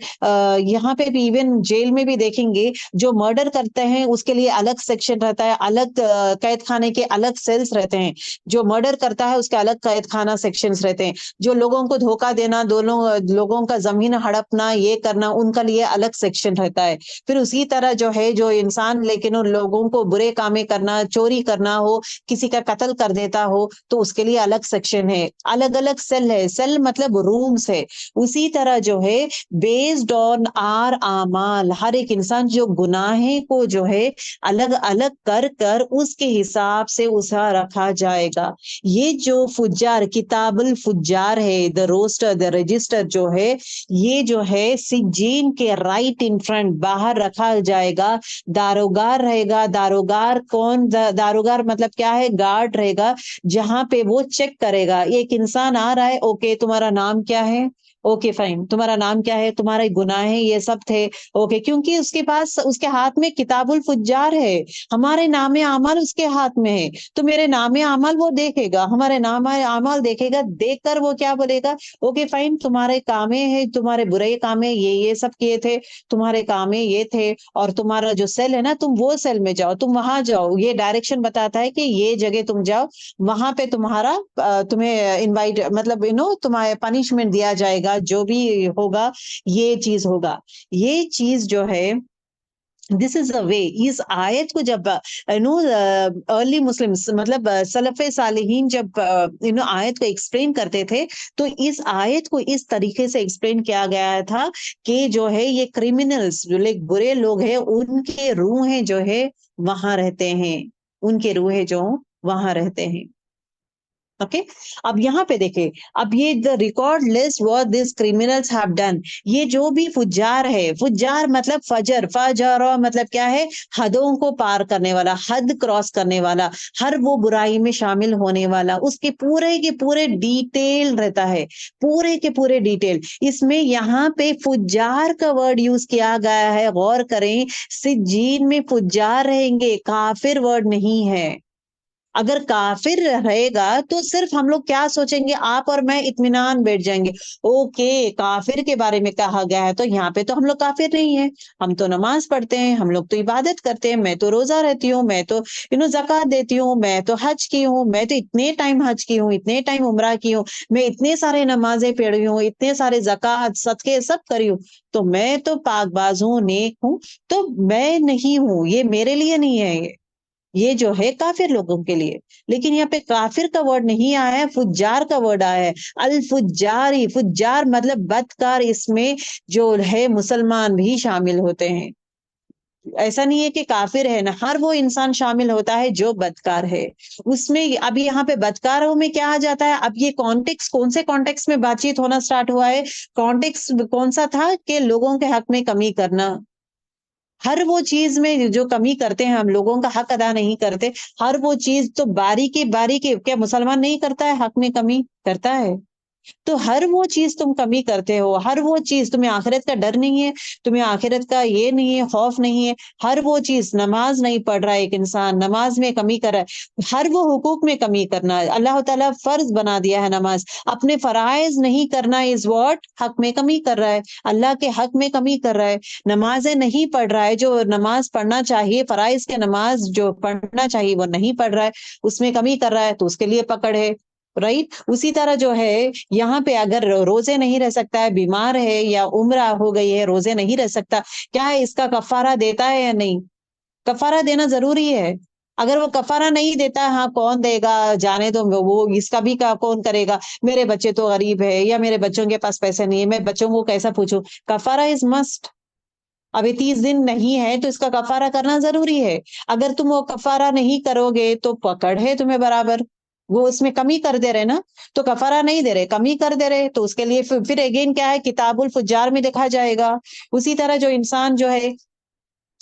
यहाँ पे भी, इवन जेल में भी देखेंगे, जो मर्डर करते हैं उसके लिए अलग सेक्शन रहता है, अलग कैद खाने के अलग सेल्स रहते हैं। जो मर्डर करता है उसके अलग कैद खाना सेक्शंस रहते हैं। जो लोगों को धोखा देना, दोनों लोगों का जमीन हड़पना, ये करना, उनका लिए अलग सेक्शन रहता है। फिर उसी तरह जो है, जो इंसान लेकिन उन लोगों को बुरे कामें करना, चोरी करना हो, किसी का कत्ल कर देता हो, तो उसके लिए अलग सेक्शन है, अलग अलग सेल है। सेल मतलब रूम्स है। उसी तरह जो है बेस्ड ऑन आर आमाल, हर एक इंसान जो गुनाहे को जो है अलग अलग कर कर उसके हिसाब से उसे रखा जाएगा। ये जो जो फुज्जार, किताबुल फुज्जार है, द रोस्टर, द रजिस्टर जो है, ये जो है सिज्जीन के राइट इन फ्रंट बाहर रखा जाएगा। दारोगार रहेगा। दारोगार कौन? दारोगार मतलब क्या है? गार्ड रहेगा, जहां पे वो चेक करेगा। एक इंसान आ रहा है, ओके तुम्हारा नाम क्या है? ओके फाइन, तुम्हारा नाम क्या है? तुम्हारे गुनाह है ये सब थे, ओके, क्योंकि उसके पास, उसके हाथ में किताबुल फुज्जार है। हमारे नामे अमल उसके हाथ में है, तो मेरे नामे अमल वो देखेगा, हमारे नामे अमल देखेगा। देखकर वो क्या बोलेगा? ओके फाइन, तुम्हारे कामे है, तुम्हारे बुरे कामे ये सब किए थे, तुम्हारे कामे ये थे, और तुम्हारा जो सेल है ना, तुम वो सेल में जाओ, तुम वहां जाओ। ये डायरेक्शन बताता है कि ये जगह तुम जाओ, वहां पे तुम्हारा तुम्हें इनवाइट, मतलब तुम्हारे पनिशमेंट दिया जाएगा, जो भी होगा ये चीज होगा। ये चीज जो है, दिस इज अ वे। इस आयत को जब अर्ली मुस्लिम्स, मतलब सलफ़े सालिहीन जब आयत को एक्सप्लेन करते थे, तो इस आयत को इस तरीके से एक्सप्लेन किया गया था कि जो है ये क्रिमिनल्स, जो लोग बुरे लोग हैं, उनके रूहें जो है वहां रहते हैं, उनके रूहें जो वहां रहते हैं। ओके, अब यहाँ पे देखे, अब ये the record list what this criminals have done. ये जो भी फुज्जार है, फुज्जार मतलब फजर, फजर मतलब क्या है? हदों को पार करने वाला, हद क्रॉस करने वाला, हर वो बुराई में शामिल होने वाला, उसके पूरे के पूरे डिटेल रहता है, पूरे के पूरे डिटेल। इसमें यहाँ पे फुज्जार का वर्ड यूज किया गया है, गौर करें। सिज्जीन में फुज्जार रहेंगे, काफिर वर्ड नहीं है। अगर काफिर रहेगा तो सिर्फ हम लोग क्या सोचेंगे, आप और मैं इत्मीनान बैठ जाएंगे, ओके काफिर के बारे में कहा गया है, तो यहाँ पे तो हम लोग काफिर नहीं है, हम तो नमाज पढ़ते हैं, हम लोग तो इबादत करते हैं, मैं तो रोजा रहती हूँ, मैं तो ज़कात देती हूँ, मैं तो हज की हूँ, मैं तो इतने टाइम हज की हूँ, इतने टाइम उम्रा की हूँ, मैं इतने सारे नमाजें पढ़ी हूँ, इतने सारे ज़कात सदके सब करी हूँ, तो मैं तो पाकबाज हूँ, नेक हूँ। तो मैं नहीं हूँ, ये मेरे लिए नहीं है, ये जो है काफिर लोगों के लिए। लेकिन यहाँ पे काफिर का वर्ड नहीं आया है, फुज्जार का वर्ड आया है। अल फुज्जारी, फुज्जार मतलब बदकार, इसमें जो है मुसलमान भी शामिल होते हैं। ऐसा नहीं है कि काफिर है ना, हर वो इंसान शामिल होता है जो बदकार है उसमें। अभी यहाँ पे बदकारों में क्या आ जाता है? अब ये कॉन्टेक्स्ट, कौन से कॉन्टेक्स्ट में बातचीत होना स्टार्ट हुआ है? कॉन्टेक्स्ट कौन सा था? कि लोगों के हक में कमी करना। हर वो चीज में जो कमी करते हैं, हम लोगों का हक अदा नहीं करते, हर वो चीज तो बारीकी बारीकी, क्या मुसलमान नहीं करता है? हक में कमी करता है। तो हर वो चीज तुम कमी करते हो, हर वो चीज, तुम्हें आखिरत का डर नहीं है, तुम्हें आखिरत का ये नहीं है, खौफ नहीं है, हर वो चीज, नमाज नहीं पढ़ रहा है एक इंसान, नमाज में कमी कर रहा है, हर वो हुकूक में कमी करना है। अल्लाह ताला फर्ज बना दिया है नमाज, अपने फराइज नहीं करना इज व्हाट? हक में कमी कर रहा है, अल्लाह के हक में कमी कर रहा है। नमाजें नहीं पढ़ रहा है, जो नमाज पढ़ना चाहिए, फराइज के नमाज जो पढ़ना चाहिए वो नहीं पढ़ रहा है, उसमें कमी कर रहा है, तो उसके लिए पकड़ है। राइट, उसी तरह जो है यहाँ पे, अगर रोजे नहीं रह सकता है, बीमार है या उम्र हो गई है, रोजे नहीं रह सकता, क्या है इसका कफारा देता है या नहीं? कफारा देना जरूरी है। अगर वो कफारा नहीं देता, हाँ कौन देगा, जाने दो, वो इसका भी का कौन करेगा, मेरे बच्चे तो गरीब है, या मेरे बच्चों के पास पैसे नहीं है, मैं बच्चों को कैसा पूछूं? कफारा इज मस्ट। अभी 30 दिन नहीं है तो इसका कफारा करना जरूरी है। अगर तुम वो कफारा नहीं करोगे तो पकड़ है तुम्हें बराबर। वो उसमें कमी कर दे रहे ना, तो कफारा नहीं दे रहे, कमी कर दे रहे, तो उसके लिए फिर अगेन क्या है? किताबुल फुज्जार में देखा जाएगा। उसी तरह जो इंसान जो है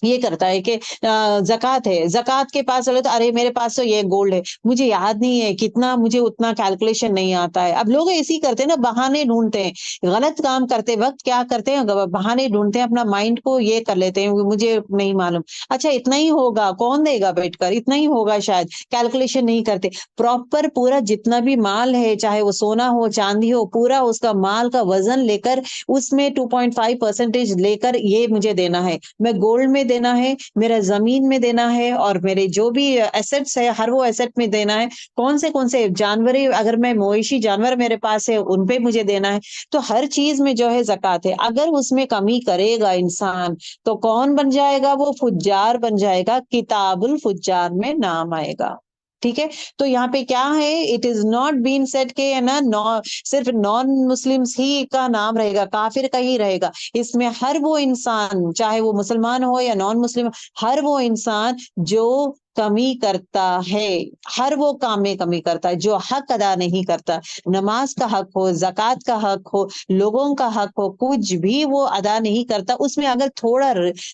ये करता है कि जक़ात है, जक़ात के पास चलो तो अरे मेरे पास तो ये गोल्ड है, मुझे याद नहीं है कितना, मुझे उतना कैलकुलेशन नहीं आता है। अब लोग ऐसे ही करते हैं ना, बहाने ढूंढते हैं, गलत काम करते वक्त क्या करते हैं? बहाने ढूंढते हैं, अपना माइंड को ये कर लेते हैं, मुझे नहीं मालूम, अच्छा इतना ही होगा, कौन देगा बैठकर, इतना ही होगा शायद, कैलकुलेशन नहीं करते। प्रॉपर पूरा जितना भी माल है, चाहे वो सोना हो चांदी हो, पूरा उसका माल का वजन लेकर, उसमें 2.5% लेकर ये मुझे देना है, मैं गोल्ड में देना है, मेरा जमीन में देना है, और मेरे जो भी एसेट्स है हर वो एसेट में देना है। कौन से जानवर, अगर मैं मवेशी जानवर मेरे पास है उन पे मुझे देना है। तो हर चीज में जो है ज़कात है। अगर उसमें कमी करेगा इंसान तो कौन बन जाएगा? वो फुज्जार बन जाएगा, किताबुल फुज्जार में नाम आएगा। ठीक है, तो यहाँ पे क्या है? It is not been set के है ना, सिर्फ नॉन मुस्लिम्स ही का नाम रहेगा, काफिर का ही रहेगा। इसमें हर वो इंसान, चाहे वो मुसलमान हो या नॉन मुस्लिम, हर वो इंसान जो कमी करता है, हर वो काम में कमी करता है जो हक अदा नहीं करता। नमाज का हक हो, ज़कात का हक हो, लोगों का हक हो, कुछ भी वो अदा नहीं करता, उसमें अगर थोड़ा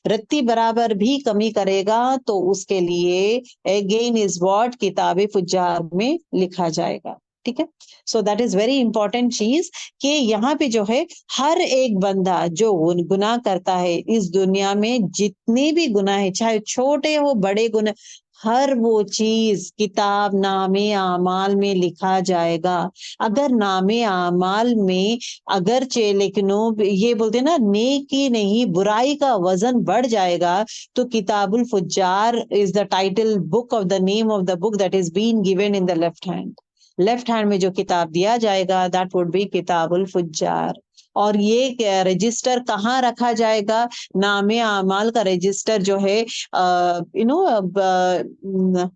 रत्ती बराबर भी कमी करेगा तो उसके लिए अगेन इज व्हाट किताबे फुज्जार में लिखा जाएगा। ठीक है, so that is very important चीज कि यहाँ पे जो है हर एक बंदा जो गुनाह करता है इस दुनिया में, जितने भी गुनाह है चाहे छोटे हो बड़े गुनाह, हर वो चीज किताब नामे आमाल में लिखा जाएगा। अगर नामे आमाल में अगरचे लेकिन ये बोलते ना नेकी नहीं बुराई का वजन बढ़ जाएगा, तो किताबुल फुज्जार is the title book of the name of the book that is been given in the left hand. Left hand में जो किताब दिया जाएगा दैट वुड बी किताबुल फुज्जार। और ये रजिस्टर कहाँ रखा जाएगा? नामे आमाल का रजिस्टर जो है यू नो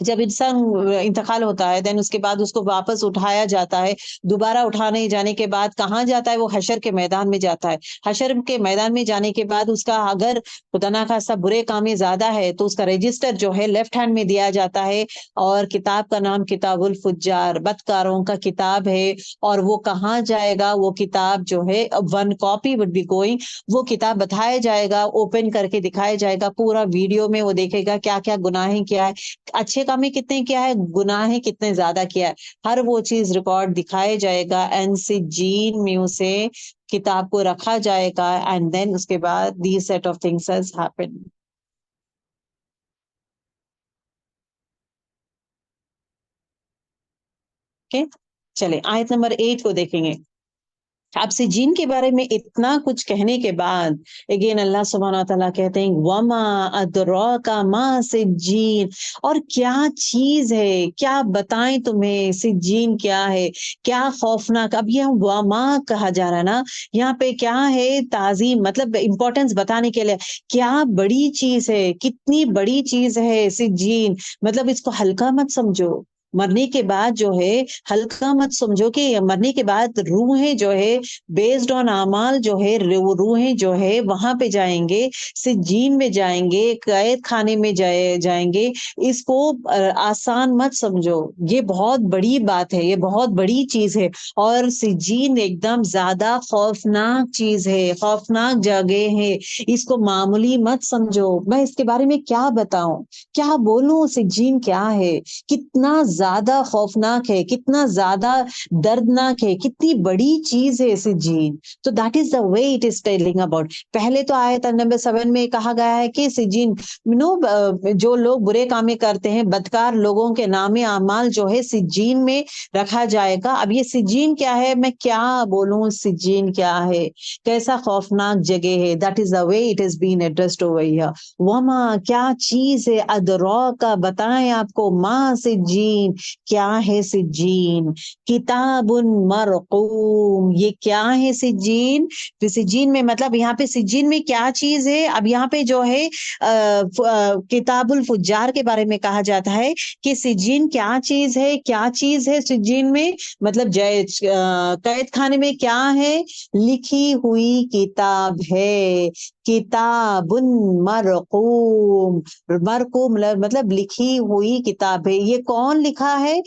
जब इंसान इंतकाल होता है देन उसके बाद उसको वापस उठाया जाता है। दोबारा उठाने जाने के बाद कहाँ जाता है? वो हशर के मैदान में जाता है। हशर के मैदान में जाने के बाद उसका अगर खुदा ना खास्ता बुरे कामें ज्यादा है तो उसका रजिस्टर जो है लेफ्ट हैंड में दिया जाता है, और किताब का नाम किताबुल फुज्जार, बदकारों का किताब है। और वो कहाँ जाएगा? वो किताब जो है one copy would be going, वो किताब बताया जाएगा, ओपन करके दिखाया जाएगा, पूरा वीडियो में वो देखेगा क्या क्या गुनाहें क्या है, अच्छे काम में कितने किया है, गुनाहें कितने ज्यादा किया है, हर वो चीज रिकॉर्ड दिखाया जाएगा। एंड सिज्जीन में उसे किताब को रखा जाएगा एंड देन उसके बाद the set of things has happened. Okay, चले आयत नंबर 8 को देखेंगे। अब सिजीन के बारे में इतना कुछ कहने के बाद अगेन अल्लाह सुब्हानहू व तआला कहते हैं वमा अदराका मा सिजीन, और क्या चीज है, क्या बताएं तुम्हें सिजीन क्या है, क्या खौफनाक। अब ये वमा कहा जा रहा है ना, यहाँ पे क्या है? ताजीम, मतलब इंपॉर्टेंस बताने के लिए, क्या बड़ी चीज है, कितनी बड़ी चीज है सिजीन। मतलब इसको हल्का मत समझो, मरने के बाद जो है हल्का मत समझो कि मरने के बाद रूहें जो है बेस्ड ऑन अमाल जो है वो रूहें जो है वहां पे जाएंगे, सिज्जीन में जाएंगे, कैद खाने में जाएंगे। इसको आसान मत समझो, ये बहुत बड़ी बात है, ये बहुत बड़ी चीज है। और सिज्जीन एकदम ज्यादा खौफनाक चीज है, खौफनाक जगह है, इसको मामूली मत समझो। मैं इसके बारे में क्या बताऊं, क्या बोलूं? सिज्जीन क्या है, कितना ज्यादा खौफनाक है, कितना ज्यादा दर्दनाक है, कितनी बड़ी चीज है सिजीन। तो that is the way it is telling about. पहले तो आयत नंबर 7 में कहा गया है कि सिजीन जो लोग बुरे कामें करते हैं, बदकार लोगों के नामे आमाल जो है सिजीन में रखा जाएगा। अब ये सिजीन क्या है, मैं क्या बोलूं? सिजीन क्या है, कैसा खौफनाक जगह है? That is the way it is been addressed over here. वमा, क्या चीज है? अदरौ का, बताएं आपको, माँ सिज्जीन, क्या है सिज्जीन? किताबुन मरकूम, ये क्या है सिज्जीन? तो सिज्जीन में मतलब यहाँ पे सिज्जीन में क्या चीज है? अब यहाँ पे जो है किताबुल फुज्जार के बारे में कहा जाता है कि सिज्जीन क्या चीज है, क्या चीज है सिज्जीन में? मतलब कैद खाने में क्या है? लिखी हुई किताब है, किताबुन मरकूम। मरकूम मतलब लिखी हुई किताब है। ये कौन लिखा है?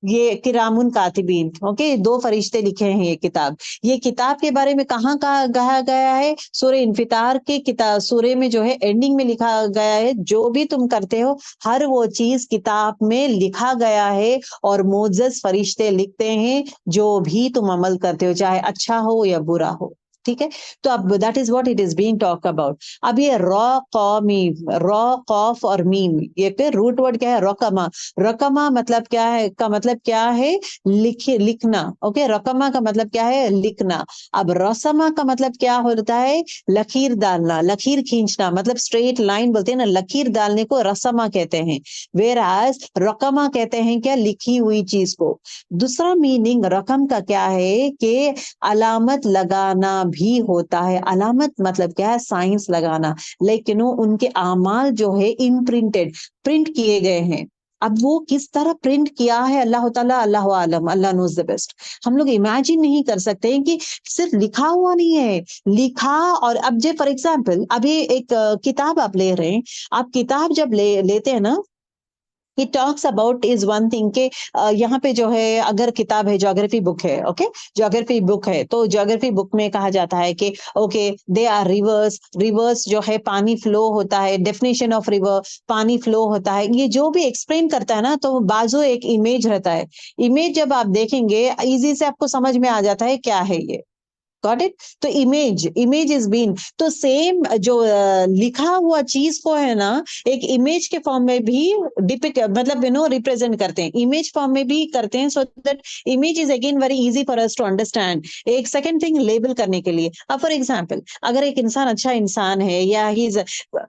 ये किरामुन कातिबीन, ओके, दो फरिश्ते लिखे हैं ये किताब। ये किताब के बारे में कहाँ कहा गया है? सूरह इन्फितार के किताब सूरह में जो है एंडिंग में लिखा गया है, जो भी तुम करते हो हर वो चीज किताब में लिखा गया है, और मोजस फरिश्ते लिखते हैं जो भी तुम अमल करते हो, चाहे अच्छा हो या बुरा हो। ठीक है, तो अब that is what it is being talk about. अब ये रॉ कौमी, रॉ कॉफ और मीम, ये पे रूट वर्ड क्या है? रकमा। रकमा मतलब क्या है? का मतलब क्या है? लिखना। ओके, रकमा का मतलब क्या है? लिखना। अब रसमा का मतलब क्या होता है? लकीर डालना, लकीर खींचना, मतलब स्ट्रेट लाइन बोलते हैं ना, लकीर डालने को रसमा कहते हैं। वेर एज रकमा कहते हैं क्या? लिखी हुई चीज को। दूसरा मीनिंग रकम का क्या है कि अलामत लगाना भी होता है। अलामत मतलब क्या है? साइंस लगाना। लेकिन उनके आमाल जो है इम्प्रिंटेड, प्रिंट किए गए हैं, अब वो किस तरह प्रिंट किया है, अल्लाह ताला अल्लाह आलम, अल्लाह नोज द बेस्ट। हम लोग इमेजिन नहीं कर सकते हैं कि सिर्फ लिखा हुआ नहीं है, लिखा। और अब जो फॉर एग्जाम्पल अभी एक किताब आप ले रहे हैं, आप किताब जब लेते हैं ना, he talks about is one thing के यहाँ पे जो है, अगर किताब है ज्योग्राफी बुक है, ओके, ज्योग्राफी बुक है, तो ज्योग्राफी बुक में कहा जाता है कि okay they are rivers, rivers जो है पानी फ्लो होता है, डेफिनेशन ऑफ रिवर, पानी फ्लो होता है, ये जो भी एक्सप्लेन करता है ना, तो बाजू एक इमेज रहता है। इमेज जब आप देखेंगे इजी से आपको समझ में आ जाता है क्या है ये। Got it? तो इमेज इज बीन, तो सेम जो लिखा हुआ चीज को है ना, एक इमेज के फॉर्म में भी डिपिक्ट, मतलब रिप्रेजेंट करते हैं, इमेज फॉर्म में भी करते हैं, so that image is again very easy for us to understand. एक सेकंड थिंग, लेबल करने के लिए, अब फॉर एग्जाम्पल अगर एक इंसान अच्छा इंसान है, या ही इज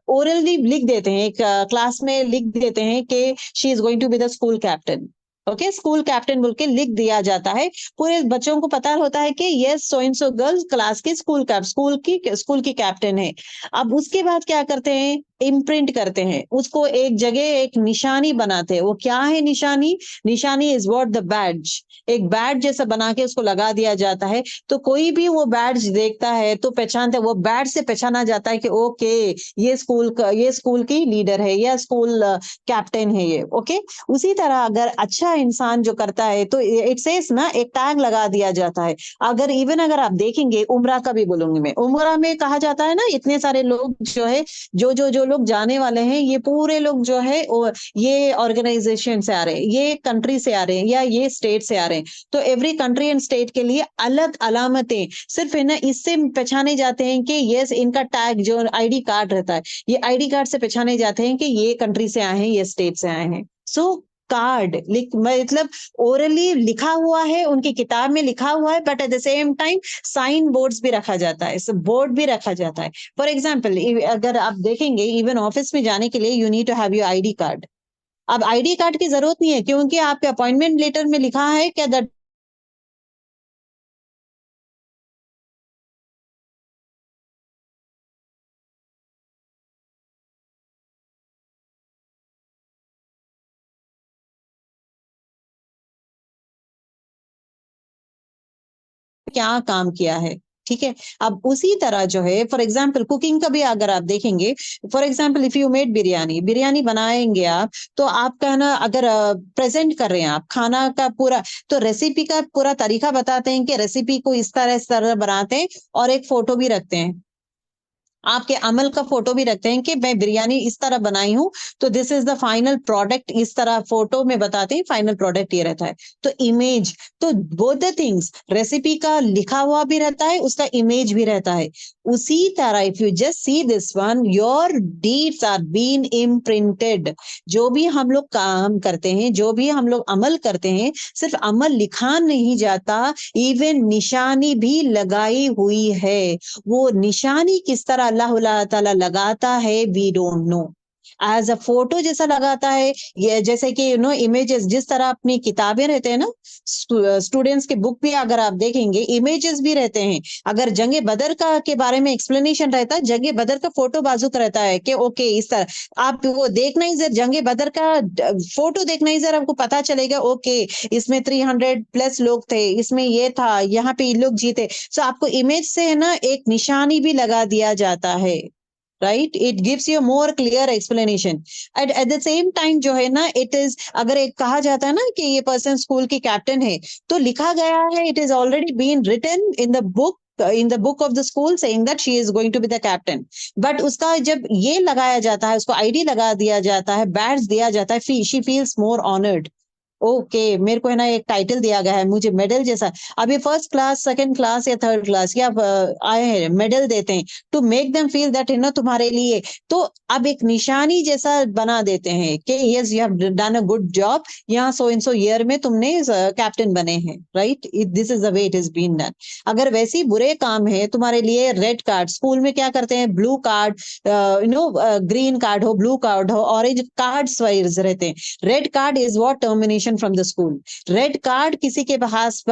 ओरली लिख देते हैं, एक क्लास में लिख देते हैं कि she is going to be the school captain, okay, school captain बोल के लिख दिया जाता है, पूरे बच्चों को पता होता है कि yes so and so girls class की स्कूल की कैप्टन है। अब उसके बाद क्या करते हैं, इम्प्रिंट करते हैं उसको, एक जगह एक निशानी बनाते हैं। वो क्या है निशानी? निशानी इज व्हाट द बैज, एक बैज जैसा बना के उसको लगा दिया जाता है। तो कोई भी वो बैज देखता है तो पहचानता है, वो बैज से पहचाना जाता है कि ओके ये स्कूल की लीडर है, या स्कूल कैप्टन है ये, ओके। उसी तरह अगर अच्छा इंसान जो करता है तो इट सेज ना, एक टैग लगा दिया जाता है। अगर इवन अगर आप देखेंगे, उम्रा का भी बोलूंगी मैं, उम्रा में कहा जाता है ना, इतने सारे लोग जो है, जो लोग जाने वाले हैं, ये पूरे लोग जो है ये ऑर्गेनाइजेशन से आ रहे हैं, ये कंट्री से आ रहे हैं, या ये स्टेट से आ रहे हैं। तो एवरी कंट्री एंड स्टेट के लिए अलग अलामतें सिर्फ है ना, इससे पहचाने जाते हैं कि यस इनका टैग जो आईडी कार्ड रहता है, ये आईडी कार्ड से पहचाने जाते हैं कि ये कंट्री से आए हैं, ये स्टेट से आए हैं। सो कार्ड लिख, मतलब ओरली लिखा हुआ है, उनकी किताब में लिखा हुआ है, but at the same time sign boards भी रखा जाता है, बोर्ड भी रखा जाता है। फॉर एग्जाम्पल अगर आप देखेंगे, इवन ऑफिस में जाने के लिए you need to have your ID card. अब आईडी कार्ड की जरूरत नहीं है, क्योंकि आपके अपॉइंटमेंट लेटर में लिखा है क्या, दैट क्या काम किया है। ठीक है, अब उसी तरह जो है, फॉर एग्जाम्पल कुकिंग का भी अगर आप देखेंगे, for example if you made biryani, biryani बनाएंगे आप, तो आपका ना, अगर प्रेजेंट कर रहे हैं आप खाना का पूरा, तो रेसिपी का पूरा तरीका बताते हैं कि रेसिपी को इस तरह बनाते हैं, और एक फोटो भी रखते हैं, आपके अमल का फोटो भी रखते हैं कि मैं बिरयानी इस तरह बनाई हूं, तो this is the final product, इस तरह फोटो में बताते हैं फाइनल प्रोडक्ट ये रहता है। तो इमेज, तो बोथ द थिंग्स, रेसिपी का लिखा हुआ भी रहता है, उसका इमेज भी रहता है। उसी तरह if you just see this one, your deeds are been imprinted. जो भी हम लोग काम करते हैं, जो भी हम लोग अमल करते हैं, सिर्फ अमल लिखा नहीं जाता, इवन निशानी भी लगाई हुई है। वो निशानी किस तरह अल्लाह ताला लगाता है, we don't know. As a photo जैसा लगाता है, ये जैसे कि इमेजेस, जिस तरह अपनी किताबें रहते हैं ना, स्टूडेंट्स के बुक भी अगर आप देखेंगे, इमेजेस भी रहते हैं। अगर जंगे बदर का के बारे में एक्सप्लेनेशन रहता है, जंगे बदर का फोटो बाजू का रहता है कि ओके इस तरह आप वो देखना ही जर, जंगे बदर का फोटो देखना ही जर, आपको पता चलेगा ओके इसमें 300+ लोग थे, इसमें ये था, यहाँ पे ये लोग जीते। सो आपको इमेज से है ना एक निशानी भी लगा दिया जाता है, right? It gives you more clear explanation. Eight the same time जो है ना, इट इज, अगर एक कहा जाता है ना कि ये पर्सन स्कूल की कैप्टन है, तो लिखा गया है, it is already been written in the book of the school saying that she is going to be the captain. But उसका जब ये लगाया जाता है, उसको आईडी लगा दिया जाता है, बैज दिया जाता है, she feels more honoured. Okay मेरे को है ना एक टाइटल दिया गया है, मुझे मेडल जैसा, अभी फर्स्ट क्लास, सेकंड क्लास या थर्ड क्लास या आए हैं, मेडल देते हैं to make them feel that है ना तुम्हारे लिए। तो अब एक निशानी जैसा बना देते हैं कि yes you have done a good job, यहाँ सो इन सो ईयर में तुमने कैप्टन बने हैं, right? This is the way it is been done. अगर वैसे ही बुरे काम है तुम्हारे लिए, रेड कार्ड, स्कूल में क्या करते हैं, ब्लू कार्ड, ग्रीन कार्ड हो, ब्लू कार्ड हो, ऑरेंज कार्ड्स वाइज रहते हैं। Red card is what termination punishment from the school. Red card, किसी के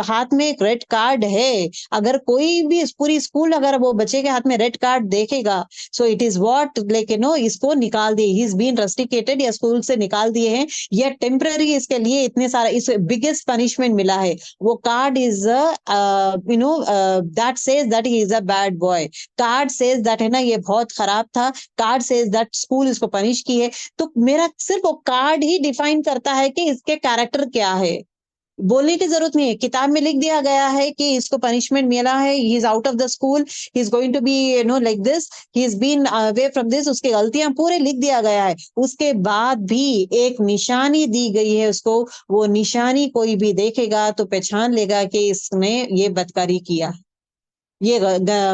हाथ में एक रेड कार्ड है, अगर कोई भी पूरी स्कूल अगर वो बच्चे के हाथ में रेड कार्ड देखेगा, so it is what like इसको निकाल दिए, ही इज बीन रस्टिकेटेड, या स्कूल से निकाल दिए हैं, या टेम्पररी इसके लिए इतने सारा इस बिगेस्ट पनिशमेंट मिला है। वो card is that says that he is a bad boy, card says that है ना ये बहुत खराब था, कार्ड सेज दैट स्कूल इसको पनिश की है। तो मेरा सिर्फ वो कार्ड ही डिफाइन करता है कि इसके कैरेक्टर क्या है, बोलने की जरूरत नहीं है। किताब में लिख दिया गया है कि इसको पनिशमेंट मिला है, he is out of the school, he is going to be like this, he is been away from this, उसकी गलतियां पूरे लिख दिया गया है। उसके बाद भी एक निशानी दी गई है उसको, वो निशानी कोई भी देखेगा तो पहचान लेगा कि इसने ये बदकारी किया, ये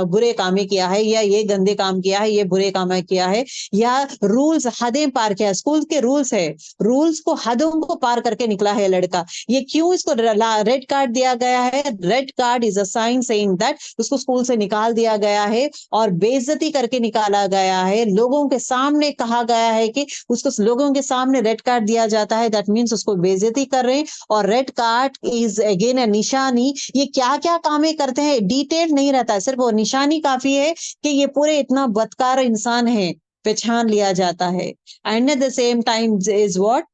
बुरे काम किया है, या ये गंदे काम किया है, ये बुरे काम किया है, या रूल्स हदें पार किया। स्कूल के रूल्स है, रूल्स को हदों को पार करके निकला है लड़का। ये क्यों इसको रेड कार्ड दिया गया है? Red card is a sign saying that उसको स्कूल से निकाल दिया गया है और बेइज्जती करके निकाला गया है। लोगों के सामने कहा गया है कि उसको लोगों के सामने रेड कार्ड दिया जाता है, दैट मीन्स उसको बेइज्जती कर रहे हैं। और रेड कार्ड इज अगेन अ निशानी। ये क्या क्या कामें करते हैं डिटेल नहीं रहता है, सिर्फ वो निशानी काफी है कि ये पूरे इतना बदकार इंसान है, पहचान लिया जाता है। And eight the same time is what,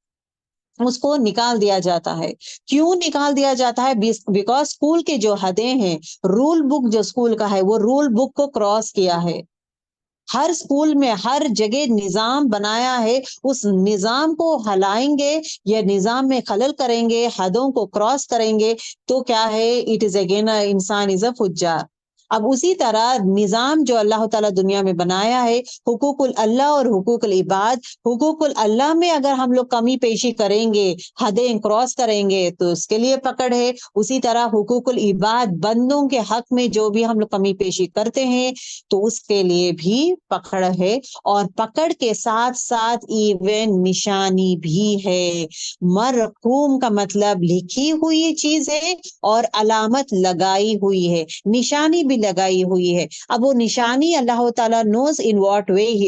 उसको निकाल दिया जाता है। क्यों निकाल दिया जाता है? बिकॉज स्कूल के जो हदें हैं, रूल बुक जो स्कूल का है, वो रूल बुक को क्रॉस किया है। हर स्कूल में हर जगह निजाम बनाया है, उस निजाम को हलाएंगे या निजाम में खलल करेंगे, हदों को क्रॉस करेंगे, तो क्या है, इट इज अगेन इंसान इज अ फुज्जार। अब उसी तरह निजाम जो अल्लाह ताला दुनिया में बनाया है, हुकूकुल अल्लाह और हुकूकुल इबाद, हुकूकुल अल्लाह में अगर हम लोग कमी पेशी करेंगे, हदें क्रॉस करेंगे, तो उसके लिए पकड़ है। उसी तरह हुकूकुल इबाद, बंदों के हक में जो भी हम लोग कमी पेशी करते हैं, तो उसके लिए भी पकड़ है। और पकड़ के साथ साथ इवन निशानी भी है। मरकूम का मतलब लिखी हुई चीज है और अलामत लगाई हुई है, निशानी भी लगाई हुई है। अब वो निशानी अल्लाह ताला knows in what way he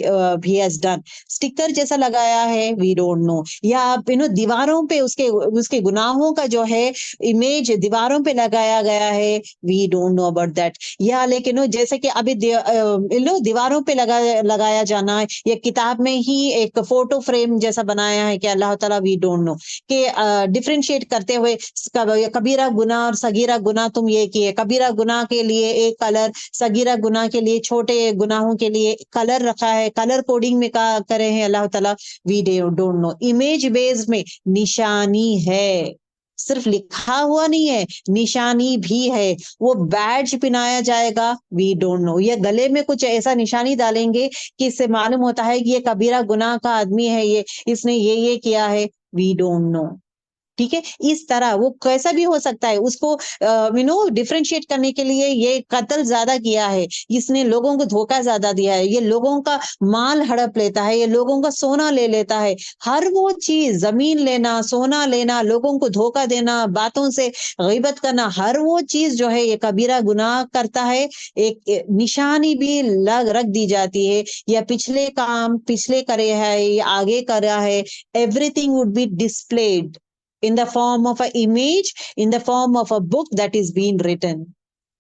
has done. Sticker जैसा लगाया है, वी डोंट नो, या आप दीवारों पे उसके उसके गुनाहों का जो है इमेज दीवारों पे लगाया गया है, we don't know about that. या लेकिन जैसे कि अभी दीवारों पे लगाया जाना है, या किताब में ही एक फोटो फ्रेम जैसा बनाया है कि अल्लाह ताला, वी डोंट नो, कि डिफरेंशिएट करते हुए कबीरा गुनाह और सगीरा गुनाह तुम ये किए, कबीरा गुनाह के लिए एक कलर, सगीरा गुनाह के लिए, छोटे गुनाहों के लिए कलर रखा है, कलर कोडिंग में करे हैं अल्लाह ताला, we don't know. Image based में निशानी है, सिर्फ लिखा हुआ नहीं है, निशानी भी है। वो बैज पिनाया जाएगा, वी डोंट नो। ये गले में कुछ ऐसा निशानी डालेंगे कि इससे मालूम होता है कि ये कबीरा गुनाह का आदमी है, ये इसने ये किया है, वी डोंट नो। ठीक है, इस तरह वो कैसा भी हो सकता है, उसको डिफरेंशिएट करने के लिए ये कत्ल ज्यादा किया है, इसने लोगों को धोखा ज्यादा दिया है, ये लोगों का माल हड़प लेता है, ये लोगों का सोना ले लेता है। हर वो चीज, जमीन लेना, सोना लेना, लोगों को धोखा देना, बातों से गीबत करना, हर वो चीज जो है ये कबीरा गुनाह करता है। एक निशानी भी रख दी जाती है, या पिछले काम पिछले करे है या आगे करा है, everything would be displayed in the form of an image, in the form of a book that is being written.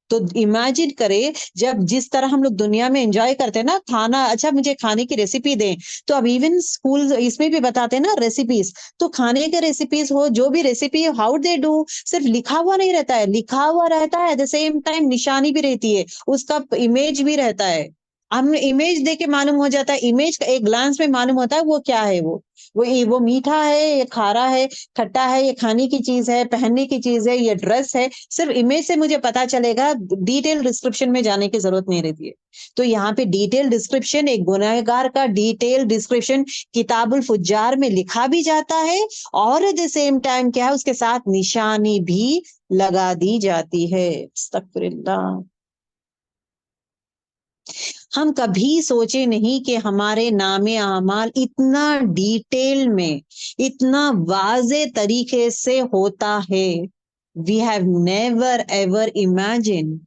तो इमेजिन करें, जब जिस तरह हम लोग दुनिया में एंजॉय करते हैं ना खाना, अच्छा मुझे खाने की रेसिपी दें, तो अब इवन स्कूल इसमें भी बताते हैं ना रेसिपीज, तो खाने के रेसिपीज हो, जो भी रेसिपी, हाउ दे डू, सिर्फ लिखा हुआ नहीं रहता है, लिखा हुआ रहता है, एट द सेम टाइम निशानी भी रहती है, उसका इमेज भी रहता है। हम इमेज देख के मालूम हो जाता है, इमेज का एक ग्लांस में मालूम होता है वो क्या है, वो मीठा है, ये खारा है, खट्टा है, ये खाने की चीज है, पहनने की चीज है, ये ड्रेस है, सिर्फ इमेज से मुझे पता चलेगा, डिटेल डिस्क्रिप्शन में जाने की जरूरत नहीं रहती है। तो यहाँ पे डिटेल डिस्क्रिप्शन, एक गुनहगार का डिटेल डिस्क्रिप्शन किताबुल फुज्जार में लिखा भी जाता है, और एट द सेम टाइम क्या है, उसके साथ निशानी भी लगा दी जाती है। अस्तगफिरुल्लाह। हम कभी सोचे नहीं कि हमारे नामे अमाल इतना डिटेल में, इतना वाजे तरीके से होता है। We have never ever imagine.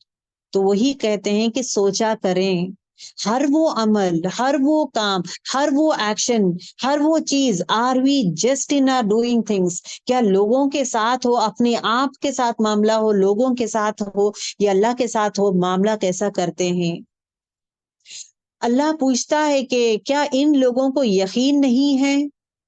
तो वही कहते हैं कि सोचा करें, हर वो अमल, हर वो काम, हर वो एक्शन, हर वो चीज, are we just in are doing things, क्या लोगों के साथ हो, अपने आप के साथ मामला हो, लोगों के साथ हो या अल्लाह के साथ हो, मामला कैसा करते हैं? अल्लाह पूछता है कि क्या इन लोगों को यकीन नहीं है?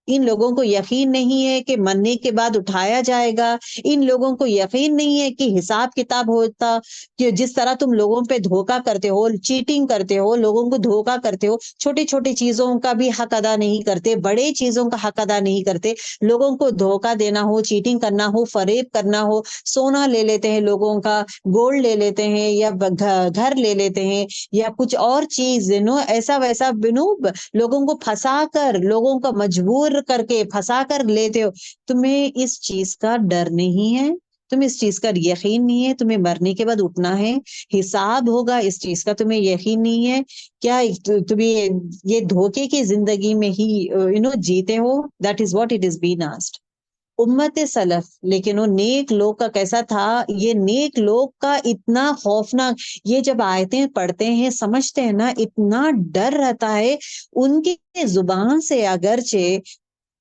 इन लोगों को यकीन नहीं है कि मरने के बाद उठाया जाएगा? इन लोगों को यकीन नहीं है कि हिसाब किताब होता? कि जिस तरह तुम लोगों पे धोखा करते हो, चीटिंग करते हो, लोगों को धोखा करते हो, छोटी-छोटी चीज़ों का भी हक अदा नहीं करते, बड़े चीज़ों का हक अदा नहीं करते, लोगों को धोखा देना हो, चीटिंग करना हो, फरेब करना हो, सोना ले लेते हैं लोगों का, गोल्ड ले लेते हैं या घर ले लेते हैं या कुछ और चीज ऐसा वैसा लोगों को फंसा कर, लोगों को मजबूर करके फंसा कर लेते हो। तुम्हें इस चीज का डर नहीं है? तुम्हें इस चीज का यकीन नहीं है? तुम्हें मरने के बाद उठना है, हिसाब होगा, इस चीज का तुम्हें यकीन नहीं है? क्या तुम्हें ये धोखे की जिंदगी में ही जीते हो? That is what it is been asked. उम्मत सलफ, लेकिन वो नेक लोग का कैसा था? ये नेक लोग का इतना खौफनाक, ये जब आयतें पढ़ते हैं समझते हैं ना, इतना डर रहता है उनकी जुबान से, अगरचे,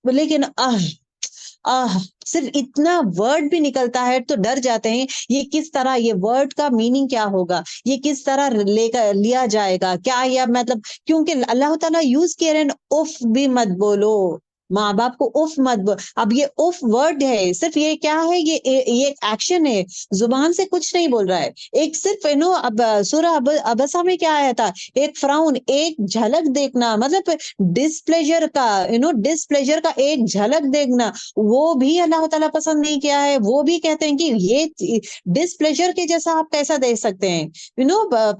लेकिन आह, सिर्फ इतना वर्ड भी निकलता है तो डर जाते हैं, ये किस तरह, ये वर्ड का मीनिंग क्या होगा, ये किस तरह लेकर लिया जाएगा, क्या या मतलब, क्योंकि अल्लाह ताला यूज किए रहे उफ भी मत बोलो, माँ बाप को उफ मत बोल। अब ये उफ वर्ड है, सिर्फ ये क्या है, ये एक एक्शन है, जुबान से कुछ नहीं बोल रहा है। एक सिर्फ अब सूरह अबसा में क्या आया था, एक फ्राउन, एक झलक देखना, मतलब डिसप्लेजर का, डिसप्लेजर का एक झलक देखना, वो भी अल्लाह ताला पसंद नहीं किया है। वो भी कहते हैं कि ये डिसप्लेजर के जैसा आप कैसा देख सकते हैं?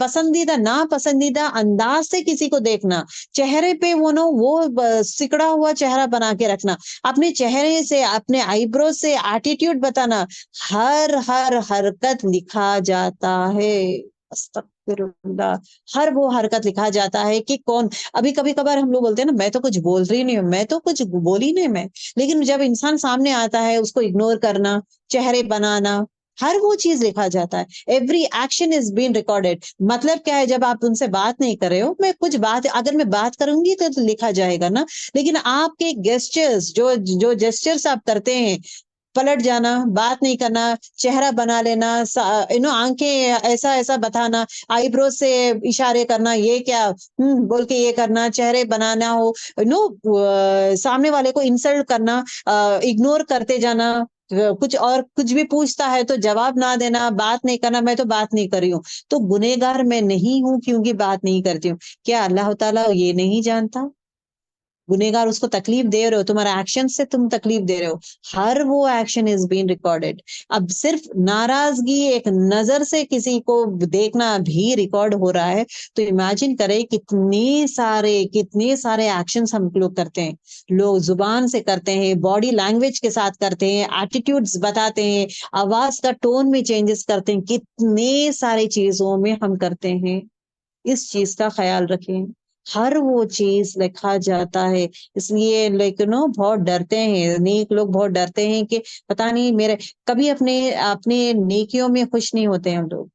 पसंदीदा ना पसंदीदा अंदाज से किसी को देखना, चेहरे पे वो सिकड़ा हुआ चेहरा बना के रखना, अपने चेहरे से, अपने आईब्रो से एटीट्यूड बताना, हर हर हरकत लिखा जाता है। अस्तगफिरुल्लाह। हर वो हरकत लिखा जाता है कि कौन, अभी कभी कभार हम लोग बोलते हैं ना, मैं तो कुछ बोल रही नहीं हूँ, मैं तो कुछ बोली नहीं मैं, लेकिन जब इंसान सामने आता है उसको इग्नोर करना, चेहरे बनाना, हर वो चीज लिखा जाता है। Every action is been recorded. मतलब क्या है, जब आप उनसे बात नहीं कर रहे हो, मैं कुछ बात, अगर मैं बात करूंगी तो लिखा जाएगा ना, लेकिन आपके गेस्चर्स, जो जो जेस्चर्स आप करते हैं, पलट जाना, बात नहीं करना, चेहरा बना लेना, आंखें ऐसा ऐसा बताना, आईब्रो से इशारे करना, ये क्या बोल के ये करना, चेहरे बनाना हो, सामने वाले को इंसल्ट करना, इग्नोर करते जाना, कुछ और कुछ भी पूछता है तो जवाब ना देना, बात नहीं करना, मैं तो बात नहीं कर रही हूँ, तो गुनेगार मैं नहीं हूं क्योंकि बात नहीं करती हूँ? क्या अल्लाह ताला ये नहीं जानता? गुनेगार, उसको तकलीफ दे रहे हो, तुम्हारा एक्शन से तुम तकलीफ दे रहे हो, हर वो एक्शन इज बीन रिकॉर्डेड। अब सिर्फ नाराजगी, एक नजर से किसी को देखना भी रिकॉर्ड हो रहा है, तो इमेजिन करें कितने सारे एक्शंस हम लोग करते हैं, लोग जुबान से करते हैं, बॉडी लैंग्वेज के साथ करते हैं, एटीट्यूड्स बताते हैं, आवाज का टोन में चेंजेस करते हैं, कितने सारे चीजों में हम करते हैं। इस चीज का ख्याल रखें, हर वो चीज लिखा जाता है। इसलिए लेकिन बहुत डरते हैं, नेक लोग बहुत डरते हैं कि पता नहीं मेरे, कभी अपने अपने नेकियों में खुश नहीं होते हैं हम लोग।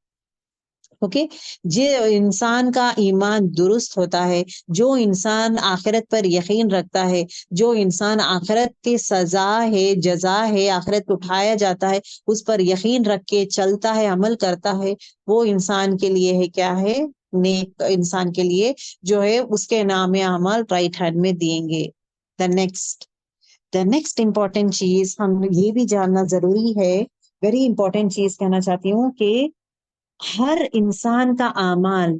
ओके, जो इंसान का ईमान दुरुस्त होता है, जो इंसान आखिरत पर यकीन रखता है, जो इंसान आखिरत की सजा है, जजा है, आखिरत को उठाया जाता है, उस पर यकीन रख के चलता है, अमल करता है, वो इंसान के लिए है क्या है, नेक इंसान के लिए जो है उसके नाम अमल राइट हैंड में दिएंगे। द नेक्स्ट इंपॉर्टेंट चीज हम ये भी जानना जरूरी है, वेरी इंपॉर्टेंट चीज कहना चाहती हूँ कि हर इंसान का आमाल,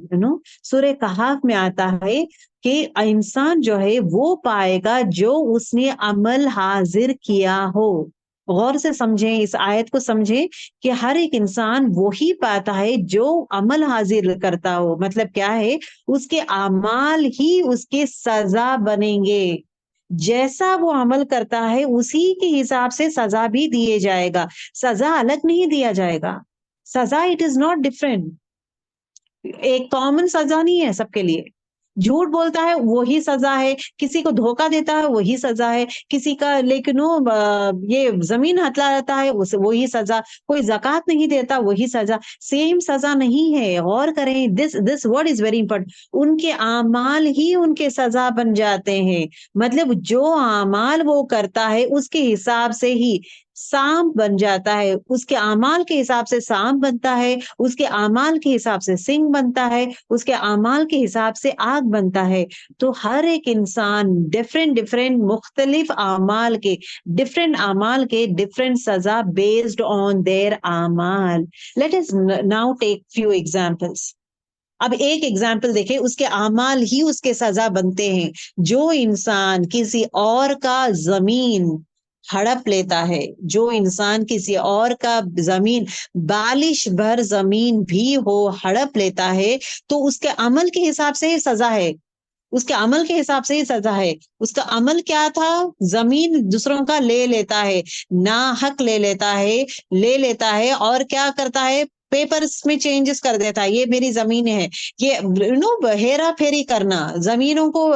सूरह कहाफ में आता है कि इंसान जो है वो पाएगा जो उसने अमल हाजिर किया हो। गौर से समझें, इस आयत को समझें कि हर एक इंसान वो ही पाता है जो अमल हाजिर करता हो। मतलब क्या है, उसके अमाल ही उसके सजा बनेंगे। जैसा वो अमल करता है उसी के हिसाब से सजा भी दिए जाएगा, सजा अलग नहीं दिया जाएगा। सजा इट इज नॉट डिफरेंट, एक कॉमन सजा नहीं है सबके लिए। झूठ बोलता है वही सजा है, किसी को धोखा देता है वही सजा है, किसी का लेकिन ये जमीन हथलाता है उसे वही सजा, कोई जकात नहीं देता वही सजा, सेम सजा नहीं है। और करें, this word is very important, उनके आमाल ही उनके सजा बन जाते हैं। मतलब जो आमाल वो करता है उसके हिसाब से ही सांप बन जाता है, उसके आमाल के हिसाब से सांप बनता है, उसके आमाल के हिसाब से सिंह बनता है, उसके आमाल के हिसाब से आग बनता है। तो हर एक इंसान डिफरेंट डिफरेंट मुख्तलिफ आमाल के डिफरेंट सजा बेस्ड ऑन देयर आमाल। Let us now take few examples. अब एक एग्जाम्पल देखें, उसके आमाल ही उसके सजा बनते हैं। जो इंसान किसी और का जमीन हड़प लेता है, जो इंसान किसी और का जमीन, बालिश भर जमीन भी हो, हड़प लेता है, तो उसके अमल के हिसाब से ही सजा है, उसके अमल के हिसाब से ही सजा है। उसका अमल क्या था? जमीन दूसरों का ले लेता है, ना हक ले लेता है और क्या करता है? पेपर्स में चेंजेस कर देता है, ये मेरी जमीन है, ये हेरा फेरी करना जमीनों को,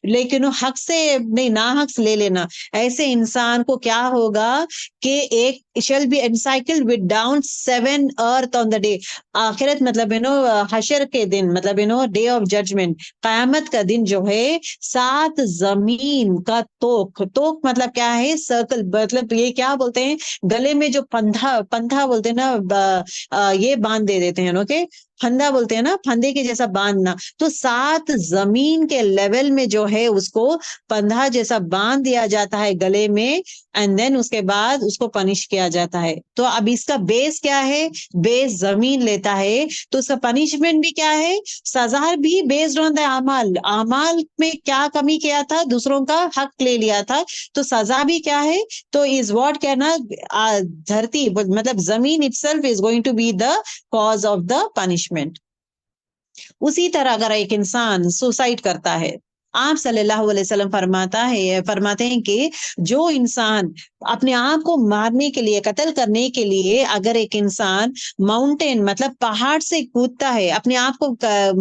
लेकिन हक से नहीं, ना हक से ले लेना। ऐसे इंसान को क्या होगा कि एक shall be encircled with down seven earth on the day, आखिरत मतलब हशर के दिन, मतलब डे ऑफ जजमेंट, कयामत का दिन जो है, 7 जमीन का तोक, तोक मतलब क्या है? सर्कल, मतलब ये क्या बोलते हैं, गले में जो पंधा पंधा बोलते हैं ना, ये बांध दे देते हैं, ओके, फंदा बोलते हैं ना, फंदे के जैसा बांधना। तो 7 जमीन के लेवल में जो है उसको पंधा जैसा बांध दिया जाता है गले में, एंड देन उसके बाद उसको पनिश किया जाता है। तो अब इसका बेस क्या है? बेस जमीन लेता है, तो उसका पनिशमेंट भी क्या है? सजा भी बेस्ड ऑन द अमाल, अमाल में क्या कमी किया था, दूसरों का हक ले लिया था, तो सजा भी क्या है? तो इज व्हाट कहना, धरती मतलब जमीन itself is going to be the cause of the punishment. उसी तरह अगर एक इंसान सुसाइड करता है, आप सल्लल्लाहु अलैहि वसल्लम फरमाते हैं कि जो इंसान अपने आप को मारने के लिए, कत्ल करने के लिए, अगर एक इंसान माउंटेन मतलब पहाड़ से कूदता है, अपने आप को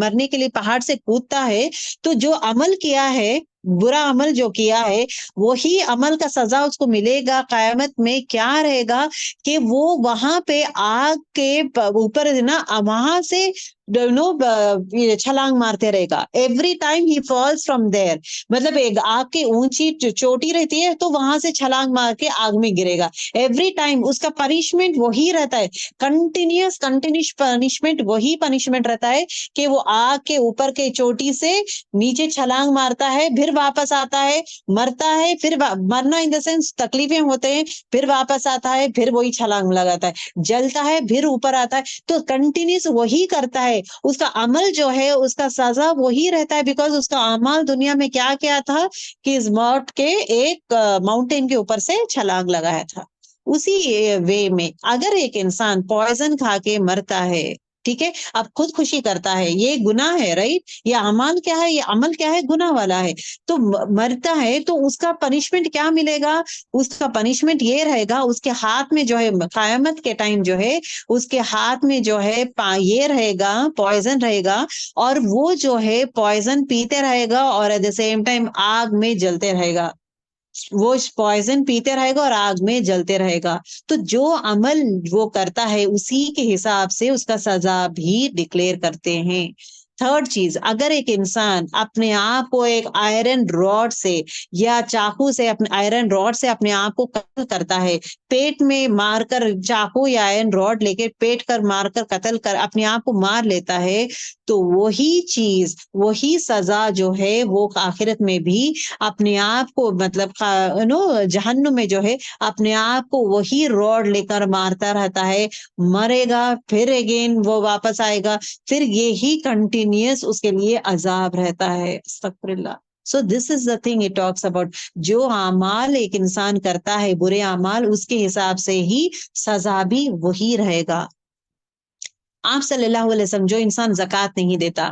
मरने के लिए पहाड़ से कूदता है, तो जो अमल किया है, बुरा अमल जो किया है, वही अमल का सजा उसको मिलेगा। कयामत में क्या रहेगा कि वो वहां पे आग के ऊपर ना, वहां से छलांग मारते रहेगा। Every time he falls from there, मतलब एक आग की ऊंची चोटी रहती है, तो वहां से छलांग मार के आग में गिरेगा। एवरी टाइम उसका पनिशमेंट वही रहता है, कंटिन्यूस पनिशमेंट, वही पनिशमेंट रहता है कि वो आग के ऊपर के चोटी से नीचे छलांग मारता है, फिर वापस आता है, मरता है, फिर मरना इन द सेंस तकलीफें होते हैं, फिर वापस आता है, फिर वही छलांग लगाता है, जलता है, फिर ऊपर आता है। तो कंटिन्यूस वही करता है, उसका अमल जो है उसका सजा वही रहता है, बिकॉज उसका अमल दुनिया में क्या क्या था कि इस मौत के एक माउंटेन के ऊपर से छलांग लगाया था। उसी वे में अगर एक इंसान पॉइजन खा के मरता है, ठीक है, अब खुदकुशी करता है, ये गुनाह है, राइट, ये अमल क्या है, ये अमल क्या है, गुनाह वाला है, तो मरता है, तो उसका पनिशमेंट क्या मिलेगा? उसका पनिशमेंट ये रहेगा, उसके हाथ में जो है कयामत के टाइम जो है, उसके हाथ में जो है ये रहेगा, पॉइजन रहेगा, और वो जो है पॉइजन पीते रहेगा और एट द सेम टाइम आग में जलते रहेगा। वो पॉइजन पीते रहेगा और आग में जलते रहेगा। तो जो अमल वो करता है उसी के हिसाब से उसका सजा भी डिक्लेयर करते हैं। थर्ड चीज, अगर एक इंसान अपने आप को एक आयरन रॉड से या चाकू से, अपने आयरन रॉड से अपने आप को कत्ल करता है, पेट में मारकर, चाकू या आयरन रॉड लेके पेट कर मारकर कत्ल कर अपने आप को मार लेता है, तो वही चीज, वही सजा जो है वो आखिरत में भी अपने आप को, मतलब जहन्नुम में जो है अपने आप को वही रॉड लेकर मारता रहता है, मरेगा, फिर अगेन वो वापस आएगा, फिर यही कंटिन्यूअस उसके लिए अजाब रहता है। अस्तगफिरुल्लाह। So this is the thing it talks about, जो अमाल एक इंसान करता है, बुरे अमाल, उसके हिसाब से ही सजा भी वही रहेगा। आप सल्लल्लाहु अलैहि वसल्लम, जो इंसान जक़ात नहीं देता,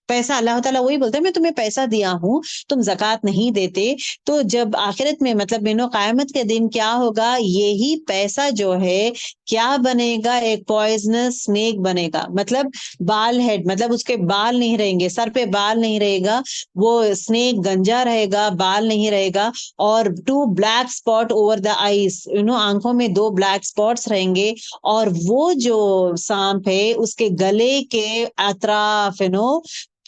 पैसा अल्लाह ताला वही बोलता है मैं तुम्हें पैसा दिया हूँ, तुम ज़कात नहीं देते। तो जब आखिरत में मतलब क़यामत के दिन क्या होगा, यही पैसा जो है क्या बनेगा, एक पॉइजनस स्नेक बनेगा। मतलब बाल हेड, मतलब उसके बाल नहीं रहेंगे, सर पे बाल नहीं रहेगा, वो स्नेक गंजा रहेगा, बाल नहीं रहेगा, और 2 black spot over the eyes, आंखों में 2 ब्लैक स्पॉट्स रहेंगे। और वो जो सांप है उसके गले के अतराफ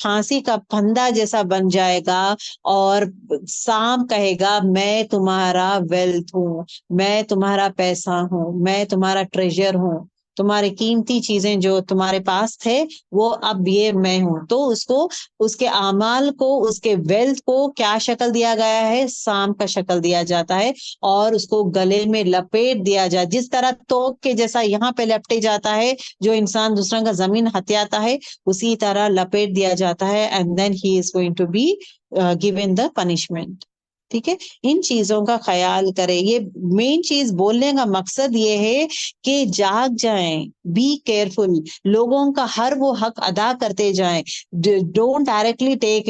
फांसी का फंदा जैसा बन जाएगा, और सांप कहेगा मैं तुम्हारा वेल्थ हूँ, मैं तुम्हारा पैसा हूँ, मैं तुम्हारा ट्रेजर हूँ, तुम्हारी कीमती चीजें जो तुम्हारे पास थे वो अब ये मैं हूं। तो उसको, उसके आमाल को, उसके वेल्थ को क्या शक्ल दिया गया है, सांप का शक्ल दिया जाता है, और उसको गले में लपेट दिया जाए, जिस तरह तोप के जैसा यहाँ पे लपटे जाता है जो इंसान दूसरा का जमीन हत्याता है, उसी तरह लपेट दिया जाता है, and then he is going to be given the punishment. ठीक है, इन चीजों का ख्याल करें। ये मेन चीज बोलने का मकसद ये है कि जाग जाएं, बी केयरफुल, लोगों का हर वो हक अदा करते जाएं। डोंट डायरेक्टली टेक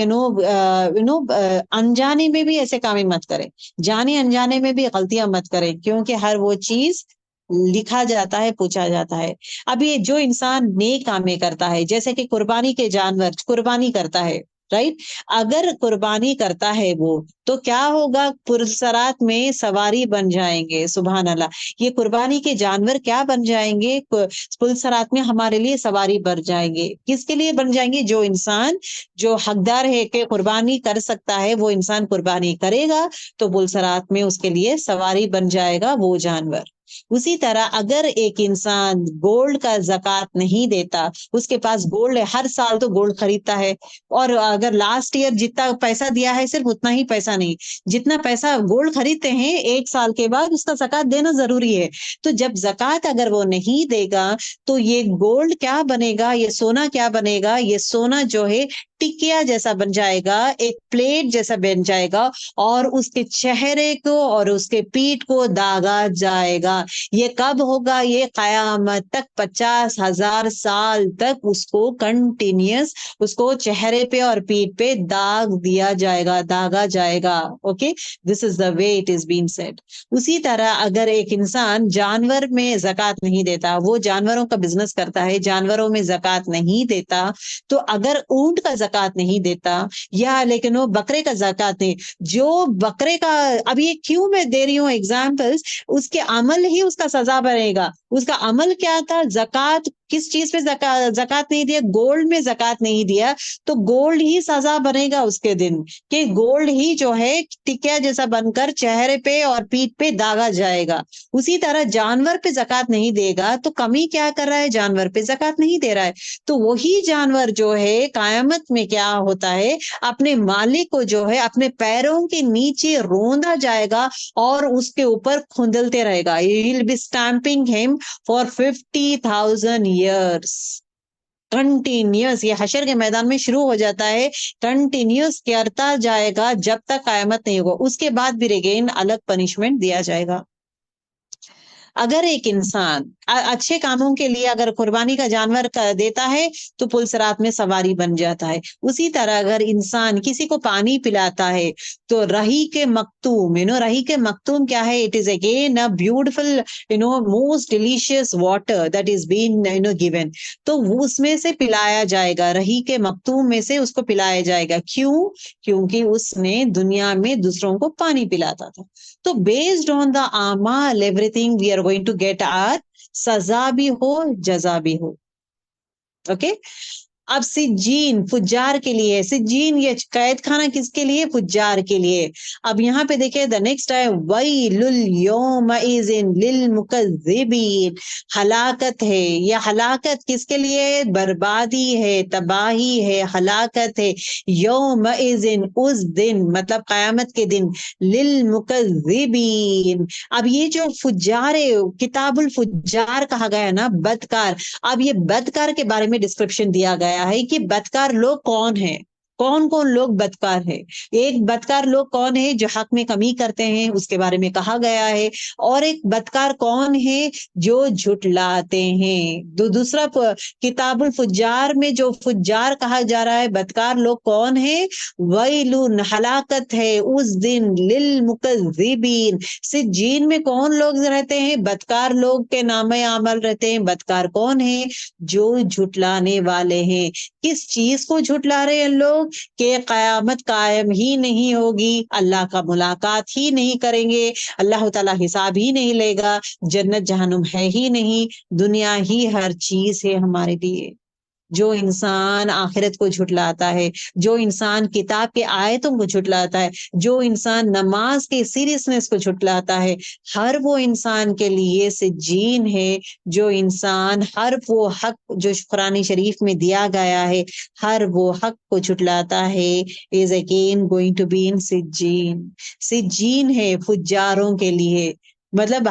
अनजाने में भी ऐसे काम मत करें, जाने अनजाने में भी गलतियां मत करें, क्योंकि हर वो चीज लिखा जाता है, पूछा जाता है। अब ये जो इंसान नेक कामें करता है, जैसे कि कुर्बानी के जानवर कुर्बानी करता है, राइट, अगर कुर्बानी करता है वो, तो क्या होगा, पुरसरात में सवारी बन जाएंगे। सुभान अल्लाह, ये कुर्बानी के जानवर क्या बन जाएंगे, पुरसरात में हमारे लिए सवारी बन जाएंगे। किसके लिए बन जाएंगे, जो इंसान जो हकदार है कि कुर्बानी कर सकता है, वो इंसान कुर्बानी करेगा, तो पुरसरात में उसके लिए सवारी बन जाएगा वो जानवर। उसी तरह अगर एक इंसान गोल्ड का ज़कात नहीं देता, उसके पास गोल्ड है, हर साल तो गोल्ड खरीदता है, और अगर लास्ट ईयर जितना पैसा दिया है सिर्फ उतना ही पैसा नहीं, जितना पैसा गोल्ड खरीदते हैं एक साल के बाद उसका ज़कात देना जरूरी है। तो जब ज़कात अगर वो नहीं देगा, तो ये गोल्ड क्या बनेगा, ये सोना क्या बनेगा, ये सोना जो है टिकिया जैसा बन जाएगा, एक प्लेट जैसा बन जाएगा, और उसके चेहरे को और उसके पीठ को दागा जाएगा। ये कब होगा, ये कयामत तक 50,000 साल तक उसको कंटिन्यूस, उसको चेहरे पे और पीठ पे दाग दिया जाएगा, दागा जाएगा। Okay, this is the way it is been said. उसी तरह अगर एक इंसान जानवर में ज़कात नहीं देता, वो जानवरों का बिजनेस करता है, जानवरों में ज़कात नहीं देता, तो अगर ऊंट का ज़कात नहीं देता, या लेकिन वो बकरे का ज़कात नहीं, जो बकरे का, अब ये क्यों मैं दे रही हूँ एग्जाम्पल्स, उसके अमल ही उसका सजा बनेगा। उसका अमल क्या था, ज़कात किस चीज पे ज़कात नहीं दिया, गोल्ड में ज़कात नहीं दिया, तो गोल्ड ही सजा बनेगा उसके दिन, कि गोल्ड ही जो है टिकिया जैसा बनकर चेहरे पे और पीठ पे दागा जाएगा। उसी तरह जानवर पे ज़कात नहीं देगा, तो कमी क्या कर रहा है, जानवर पे ज़कात नहीं दे रहा है, तो वही जानवर जो है कयामत में क्या होता है, अपने मालिक को जो है अपने पैरों के नीचे रोंदा जाएगा, और उसके ऊपर खुंदलते रहेगा। He will be stamping him for 50,000 years. Continuous, ये हशर के मैदान में शुरू हो जाता है, कंटिन्यूस करता जाएगा जब तक कयामत नहीं होगा। उसके बाद भी अगेन अलग पनिशमेंट दिया जाएगा। अगर एक इंसान अच्छे कामों के लिए अगर कुर्बानी का जानवर देता है, तो पुलसरात में सवारी बन जाता है। उसी तरह अगर इंसान किसी को पानी पिलाता है, तो रही के मखतूम, रही के मखतूम क्या है, it is again a beautiful most delicious water that is been given, तो वो उसमें से पिलाया जाएगा, रही के मखतूम में से उसको पिलाया जाएगा। क्यों, क्योंकि उसने दुनिया में दूसरों को पानी पिलाता था। तो बेस्ड ऑन द आमाल everything we are going to get are, सजा भी हो जजा भी हो। ओके, अब सिज्जीन फुज्जार के लिए, सिज्जीन ये कैद खाना किसके लिए, फुज्जार के लिए। अब यहाँ पे देखिए द नेक्स्ट है वैलुल यौमइज़िन लिल मुकज़्ज़िबीन, हलाकत है, ये हलाकत किसके लिए, बर्बादी है, तबाही है, हलाकत है, यौमइज़िन उस दिन, मतलब कयामत के दिन, लिल मुकज़्ज़िबीन। अब ये जो फुज्जार है, किताबुल फुज्जार कहा गया है ना, बदकार। अब ये बदकार के बारे में डिस्क्रिप्शन दिया गया है कि बदकार लोग कौन है, कौन कौन लोग बदकार है? एक बदकार लोग कौन है? जो हक में कमी करते हैं, उसके बारे में कहा गया है। और एक बदकार कौन है? जो झुटलाते हैं। दूसरा किताबुल फुज्जार में जो फुज्जार कहा जा रहा है, बदकार लोग कौन है? वैलुन, हलाकत है उस दिन, लिल मुकज्जिबीन, सिज्जीन में कौन लोग रहते हैं? बदकार लोग के नामे अमल रहते हैं। बदकार कौन है? जो झुटलाने वाले हैं। किस चीज को झुटला रहे हैं लोग? कि कयामत कायम ही नहीं होगी, अल्लाह का मुलाकात ही नहीं करेंगे, अल्लाह ताला हिसाब ही नहीं लेगा, जन्नत जहन्नुम है ही नहीं, दुनिया ही हर चीज है हमारे लिए। जो इंसान आखिरत को झुटलाता है, जो इंसान किताब के आयतों को झुटलाता है, जो इंसान नमाज के सीरियसनेस को झुटलाता है, हर वो इंसान के लिए सिज्जीन है। जो इंसान हर वो हक जो कुरान शरीफ में दिया गया है, हर वो हक को झुटलाता है, is again going to be in सिज्जीन। सिज्जीन है फुज्जारों के लिए। मतलब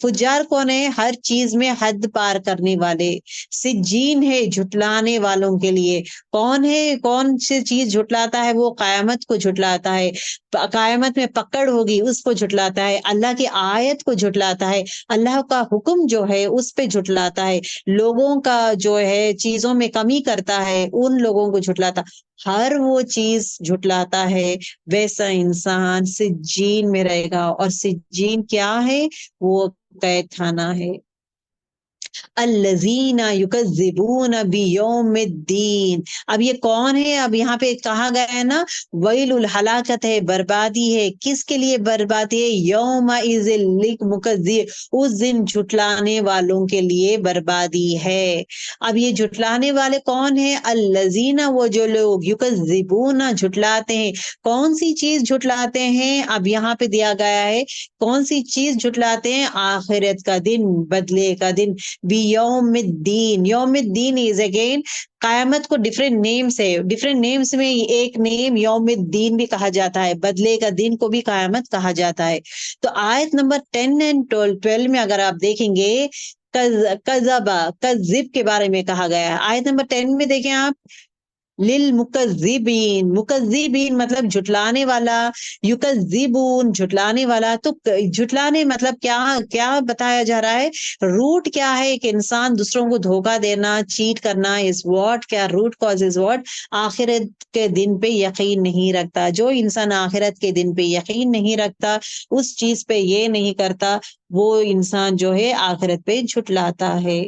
फुज्जार कौन है? हर चीज में हद पार करने वाले। सिज्जीन है झुटलाने वालों के लिए। कौन है? कौन सी चीज झुटलाता है? वो कयामत को झुटलाता है, कयामत में पकड़ होगी उसको झुटलाता है, अल्लाह की आयत को झुटलाता है, अल्लाह का हुक्म जो है उस पे झुटलाता है, लोगों का जो है चीजों में कमी करता है उन लोगों को झुटलाता, हर वो चीज झुटलाता है। वैसा इंसान सिज्जीन में रहेगा। और सिज्जीन क्या है? वो कैद खाना है। अल्लज़ीना युकज़्ज़िबून बियौमिद्दीन। अब ये कौन है? अब यहाँ पे कहा गया है ना, वैलुल, हलाकत है, बर्बादी है। किसके लिए बर्बादी है? यौमइज़िल लिलमुकज़्ज़िब, उस दिन झुटलाने वालों के लिए बर्बादी है। अब ये झुटलाने वाले कौन है? अल्लज़ीना, वो जो लोग, युकज़्ज़िबून, झुटलाते हैं। कौन सी चीज झुटलाते हैं? अब यहाँ पे दिया गया है कौन सी चीज झुटलाते हैं? आखिरत का दिन, बदले का दिन। बियौमिद्दीन, यौमिद्दीन इज अगेन कयामत को डिफरेंट नेम्स है। डिफरेंट नेम्स में एक नेम यौमिद्दीन भी कहा जाता है, बदले का दिन को भी कयामत कहा जाता है। तो आयत नंबर 10 एंड 12 में अगर आप देखेंगे, कज़बा, कज़िब के बारे में कहा गया है। आयत नंबर 10 में देखें आप, लिल मुकज्जिबीन, मुकज्जिबीन मतलब झुटलाने वाला, युकज्जिबून झुटलाने वाला। तो झुटलाने मतलब क्या क्या बताया जा रहा है? रूट क्या है? कि इंसान दूसरों को धोखा देना, चीट करना इज व्हाट, क्या रूट कॉज इज व्हाट? आखिरत के दिन पे यकीन नहीं रखता। जो इंसान आखिरत के दिन पे यकीन नहीं रखता, उस चीज पे ये नहीं करता, वो इंसान जो है आखिरत पे झुटलाता है।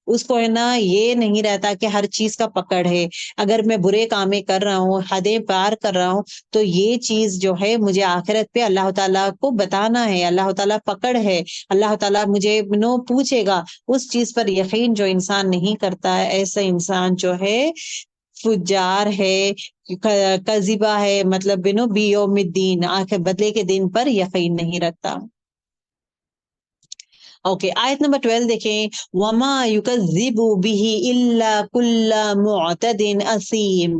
उसको है ना ये नहीं रहता कि हर चीज का पकड़ है। अगर मैं बुरे कामें कर रहा हूँ, हदें पार कर रहा हूँ, तो ये चीज जो है मुझे आखिरत पे अल्लाह ताला को बताना है, अल्लाह ताला पकड़ है, अल्लाह ताला मुझे नो पूछेगा। उस चीज पर यकीन जो इंसान नहीं करता है, ऐसा इंसान जो है फुज्जार है, कजीबा है, मतलब बिनो बियोमिद्दीन, आखिर बदले के दिन पर यकीन नहीं रखता। ओके, आयत नंबर 12 देखें, वमा युकज़्ज़िबु बिही इल्ला कुल्ला मुअतदिन असीम।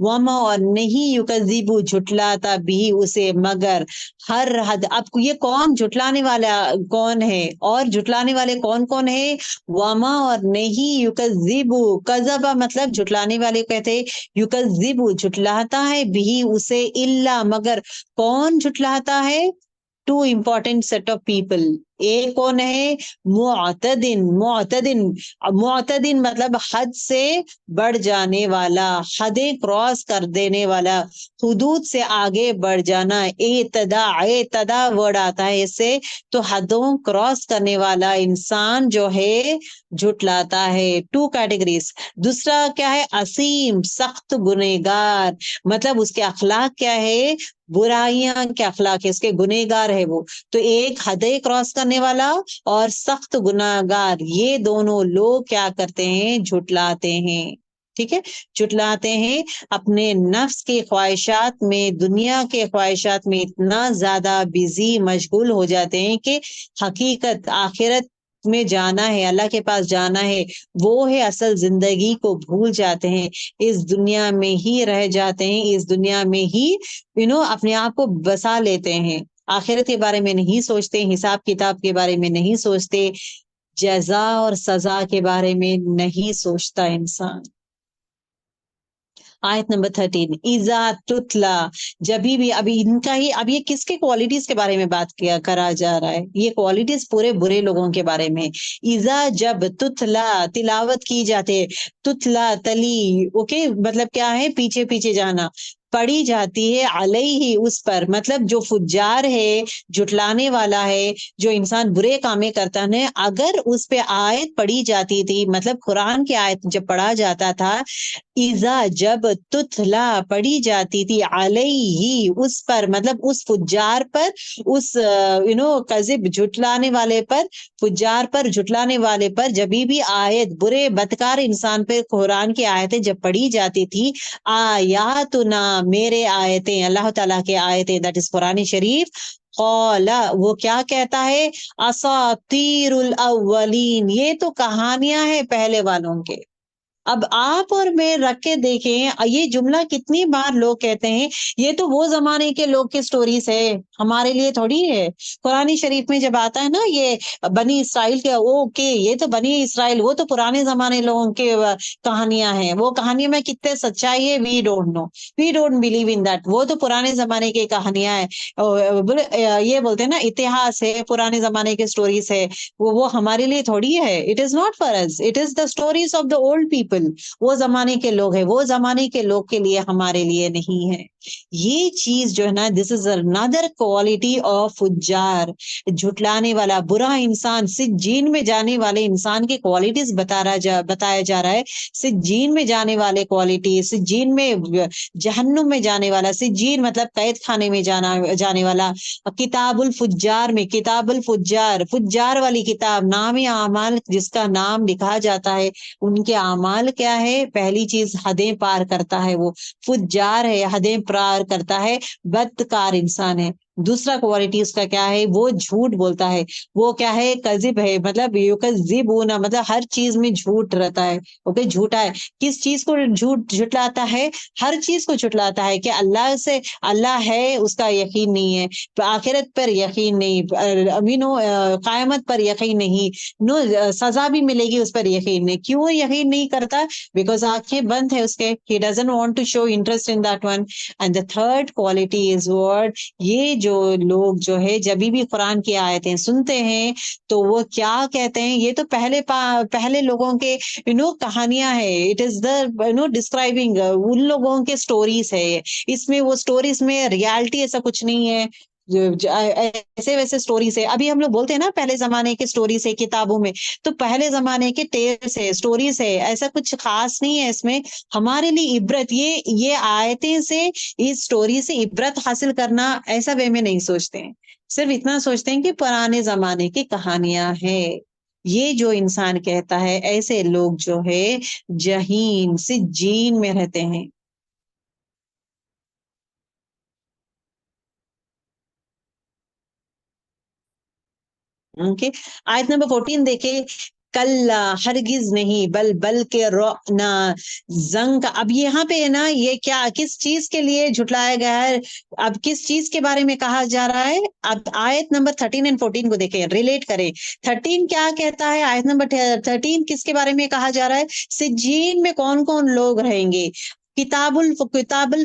वमा, और नहीं, युकज़्ज़िबु झुटलाता बिही उसे, मगर हर हद। अब ये कौन झुटलाने वाला कौन है? और झुटलाने वाले कौन कौन है? वमा, और नहीं, युकज़्ज़िबु, कज़बा मतलब झुटलाने वाले कहते हैं, युकज़्ज़िबु झुटलाता है, बिही उसे, इल्ला मगर। कौन झुटलाता है? Two important set of people. एक कौन है? मुअतदिन, मुअतदिन। मुअतदिन मतलब हद से बढ़ जाने वाला, हदें क्रॉस कर देने वाला, हुदूद से आगे बढ़ जाना। एतदा, एतदा वर्ड आता है इससे, तो हदों क्रॉस करने वाला इंसान जो है झुटलाता है। Two categories. दूसरा क्या है? असीम, सख्त गुनेगार, मतलब उसके अखलाक क्या है? बुराइयां के अखलाक है, इसके गुनेगार है वो। तो एक हदें क्रॉस करने वाला और सख्त गुनाहगार, ये दोनों लोग क्या करते हैं? झुटलाते हैं। ठीक है, झुटलाते हैं। अपने नफ्स के ख्वाहिशात में, दुनिया के ख्वाहिशात में इतना ज्यादा बिजी, मशगूल हो जाते हैं कि हकीकत आखिरत में जाना है, अल्लाह के पास जाना है, वो है असल जिंदगी को भूल जाते हैं। इस दुनिया में ही रह जाते हैं, इस दुनिया में ही अपने आप को बसा लेते हैं। आखिरत के बारे में नहीं सोचते, हिसाब किताब के बारे में नहीं सोचते, जजा और सजा के बारे में नहीं सोचता इंसान। आयत नंबर 13, इजा तुतला, जब भी अभी इनका ही, अब ये किसके क्वालिटीज के बारे में बात किया करा जा रहा है, ये क्वालिटीज पूरे बुरे लोगों के बारे में। इजा जब तुतला, तिलावत की जाते, तुतला तली, ओके, मतलब क्या है, पीछे पीछे जाना, पढ़ी जाती है, अलैहि, उस पर, मतलब जो फुज्जार है, जुटलाने वाला है, जो इंसान बुरे कामें करता है, अगर उस पे आयत पढ़ी जाती थी, मतलब कुरान की आयत जब पढ़ा जाता था, इजा जब तुतला पढ़ी जाती थी, अलैहि, उस पर, मतलब उस फुज्जार पर, उस कजिब, झुटलाने वाले पर, फुज्जार पर, झुटलाने वाले पर, जब भी आयत, बुरे बदकार इंसान पे कुरान की आयतें जब पढ़ी जाती थी, आयातुना, मेरे आयतें, अल्लाह ताला के आयतें, दैट इज कुरान शरीफ, कौला, वो क्या कहता है, असातीरुल अव्वलीन, ये तो कहानियां हैं पहले वालों के। अब आप और मैं रख के देखें, ये जुमला कितनी बार लोग कहते हैं, ये तो वो जमाने के लोग की स्टोरीज है, हमारे लिए थोड़ी है। कुरानी शरीफ में जब आता है ना ये बनी इसराइल के, ओके, ये तो बनी इसराइल, वो तो पुराने जमाने लोगों के कहानियां हैं, वो कहानियों में कितने सच्चाई है, we don't know, we don't believe in that, वो तो पुराने जमाने की कहानियां है। ये बोलते हैं ना, इतिहास है, पुराने जमाने के स्टोरीज है, वो हमारे लिए थोड़ी है। It is not for us, it is the stories of the old people, वो जमाने के लोग हैं, वो जमाने के लोग के लिए, हमारे लिए नहीं है। ये चीज जो है ना, this is another quality of फुज्जार, झुटलाने वाला बुरा इंसान, सिज्जीन में जाने वाले इंसान की क्वालिटीज बताया जा रहा है। सिज्जीन में जाने वाले क्वालिटी, सिज्जीन में, जहन्नुम में जाने वाला, सिज्जीन मतलब कैद खाने में जाने वाला, किताबुल फुज्जार में, किताबुल फुज्जार, फुज्जार वाली किताब, नाम या अमाल जिसका नाम लिखा जाता है, उनके अमाल क्या है, पहली चीज हदें पार करता है, वो फुज्जार है, हदें पार करता है, बदकार इंसान है। दूसरा क्वालिटी उसका क्या है, वो झूठ बोलता है, वो क्या है, कजिब है, मतलब युकज़िबूना, मतलब हर चीज में झूठ रहता है, ओके, झूठा है। किस चीज को झूठ झुटलाता है, हर चीज को झुटलाता है, कि अल्लाह से, अल्लाह है उसका यकीन नहीं है, आखिरत पर यकीन नहीं, अमीनो कायमत पर यकीन नहीं, नो सजा भी मिलेगी उस पर यकीन नहीं। क्यों यकीन नहीं करता, बिकॉज आंखें बंद है उसके, he doesn't want to show interest in that one. And the third quality is what, ये जो लोग जो है जब भी कुरान की आयतें सुनते हैं, तो वो क्या कहते हैं, ये तो पहले लोगों के कहानियां है, इट इज द डिस्क्राइबिंग उन लोगों के स्टोरीज है, इसमें वो स्टोरीज में रियलिटी ऐसा कुछ नहीं है, ऐसे वैसे स्टोरीज है। अभी हम लोग बोलते हैं ना, पहले जमाने की स्टोरीज है किताबों में, तो पहले जमाने के टेल्स है, स्टोरीज है, ऐसा कुछ खास नहीं है इसमें। हमारे लिए इबरत, ये आयतें से, इस स्टोरी से इबरत हासिल करना, ऐसा वे में नहीं सोचते हैं, सिर्फ इतना सोचते हैं कि पुराने जमाने की कहानियां हैं। ये जो इंसान कहता है, ऐसे लोग जो है जहीन सिज्जीन में रहते हैं। ओके, आयत नंबर 14 देखे, कल्ला, हरगिज नहीं, बल बल के रोना, जंग का, अब यहाँ पे है ना, ये क्या, किस चीज के लिए झुटलाया गया है, अब किस चीज के बारे में कहा जा रहा है। अब आयत नंबर 13 एंड 14 को देखें, रिलेट करें। 13 क्या कहता है, आयत नंबर 13 किसके बारे में कहा जा रहा है, सिज्जीन में कौन कौन लोग रहेंगे, किताबुल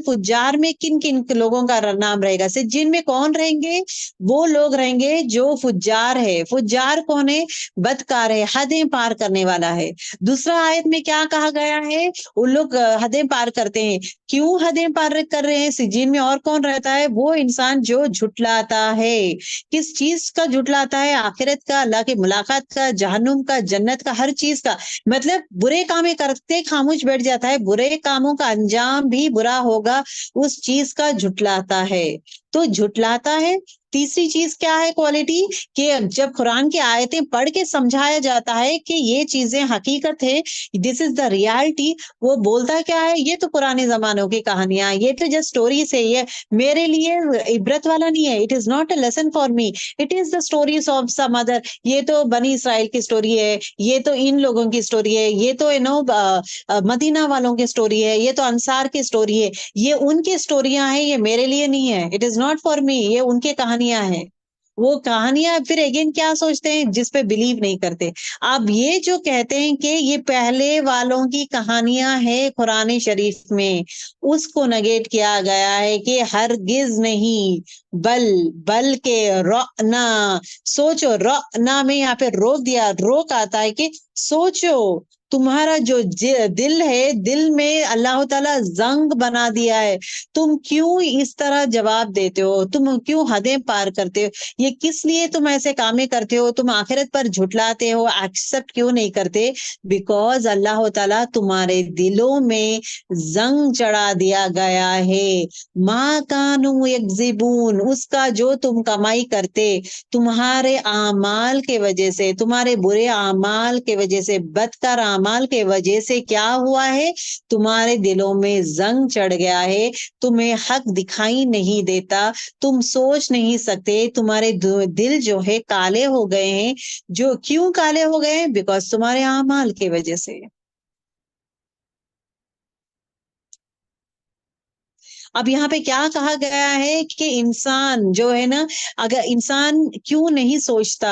फुज्जार में किन किन लोगों का नाम रहेगा, सिज्जीन में कौन रहेंगे, वो लोग रहेंगे जो फुज्जार है। फुज्जार कौन है, बदकार है, हदें पार करने वाला है। दूसरा आयत में क्या कहा गया है, उन लोग हदें पार करते हैं। क्यों हदें पार कर रहे हैं, सिज्जीन में और कौन रहता है, वो इंसान जो झुटलाता है। किस चीज का झुटलाता है, आखिरत का, अल्लाह की मुलाकात का, जहन्नुम का, जन्नत का, हर चीज का, मतलब बुरे काम करते खामोश बैठ जाता है, बुरे कामों का अंजाम भी बुरा होगा, उस चीज का झुटलाता है, तो झुटलाता है। तीसरी चीज क्या है क्वालिटी, कि जब कुरान की आयतें पढ़ के समझाया जाता है कि ये चीजें हकीकत है, दिस इज द रियलिटी, वो बोलता क्या है, ये तो पुराने जमानों की कहानियां, ये तो जस्ट स्टोरी से, ये मेरे लिए इबरत वाला नहीं है, it is not a lesson for me, it is the stories of some other, ये तो बनी इसराइल की स्टोरी है, ये तो इन लोगों की स्टोरी है, ये तो मदीना वालों की स्टोरी है, ये तो अंसार की स्टोरी है, ये उनकी स्टोरियां हैं, ये मेरे लिए नहीं है, it is not for me, ये उनकी कहानियां हैं। वो कहानियां फिर अगेन क्या सोचते हैं, जिस पे बिलीव नहीं करते। अब ये जो कहते हैं कि ये पहले वालों की कहानियां हैं कुरान शरीफ में, उसको नगेट किया गया है कि हरगिज नहीं, बल बल के रोना, सोचो, रोना में यहाँ पे रोक दिया, रोक आता है कि सोचो, तुम्हारा जो दिल है, दिल में अल्लाह ताला जंग बना दिया है, तुम क्यों इस तरह जवाब देते हो, तुम क्यों हदें पार करते हो, ये किस लिए तुम ऐसे कामें करते हो, तुम आखिरत पर झुटलाते हो, एक्सेप्ट क्यों नहीं करते? बिकॉज अल्लाह ताला तुम्हारे दिलों में जंग चढ़ा दिया गया है। माँ कानू यकजिबून, उसका जो तुम कमाई करते, तुम्हारे आमाल के वजह से, तुम्हारे बुरे आमाल के वजह से, बदकार आमाल के वजह से क्या हुआ है, तुम्हारे दिलों में जंग चढ़ गया है, तुम्हें हक दिखाई नहीं देता, तुम सोच नहीं सकते, तुम्हारे दिल जो है काले हो गए हैं। जो क्यों काले हो गए हैं? बिकॉज तुम्हारे आमाल के वजह से। अब यहाँ पे क्या कहा गया है कि इंसान जो है ना, अगर इंसान क्यों नहीं सोचता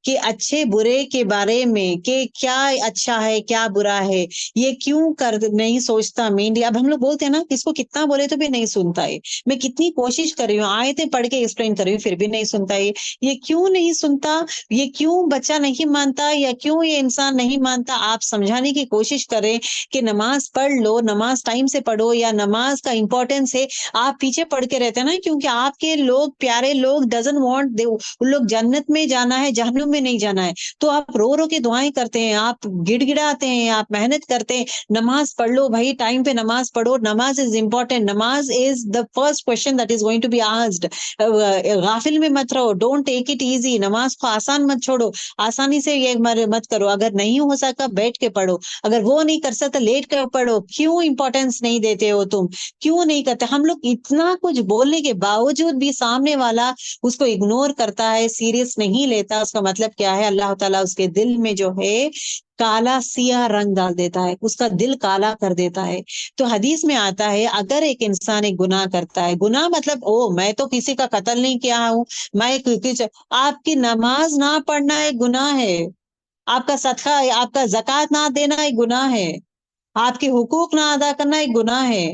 कि अच्छे बुरे के बारे में, कि क्या अच्छा है क्या बुरा है, ये क्यों कर नहीं सोचता मेनली। अब हम लोग बोलते हैं ना, किसको कितना बोले तो भी नहीं सुनता है, मैं कितनी कोशिश कर रही हूँ, आयतें पढ़ के एक्सप्लेन कर रही हूँ, फिर भी नहीं सुनता है। ये क्यों नहीं सुनता, ये क्यों बच्चा नहीं मानता, या क्यों ये इंसान नहीं मानता? आप समझाने की कोशिश करें कि नमाज पढ़ लो, नमाज टाइम से पढ़ो, या नमाज का इंपॉर्टेंस है, आप पीछे पड़ के रहते हैं ना, क्योंकि आपके लोग, प्यारे लोग डजंट वांट दे, उन लोग जन्नत में जाना है, जहन्नुम में नहीं जाना है। तो आप रो रो के दुआएं करते हैं, आप गिड़गिड़ाते हैं, आप मेहनत करते हैं। नमाज पढ़ लो भाई, टाइम पे नमाज पढ़ो, नमाज इज इंपॉर्टेंट, नमाज is the first question that is going to be asked. गाफिल में मत रहो, डोंट टेक इट इजी, नमाज को आसान मत छोड़ो, आसानी से ये मत करो। अगर नहीं हो सका बैठ के पढ़ो, अगर वो नहीं कर सकता लेट कर पढ़ो। क्यों इंपॉर्टेंस नहीं देते हो तुम, क्यों नहीं करते? हम लोग इतना कुछ बोलने के बावजूद भी सामने वाला उसको इग्नोर करता है, सीरियस नहीं लेता। उसका मतलब क्या है? अल्लाह ताला उसके दिल में जो है काला सिया रंग डाल देता है, उसका दिल काला कर देता है। तो हदीस में आता है, अगर एक इंसान एक गुनाह करता है, गुनाह मतलब ओ मैं तो किसी का कत्ल नहीं किया हूं, मैं आपकी नमाज ना पढ़ना एक गुनाह है, आपका सदका, आपका जक़ात ना देना एक गुनाह है, आपके हुकूक ना अदा करना एक गुनाह है।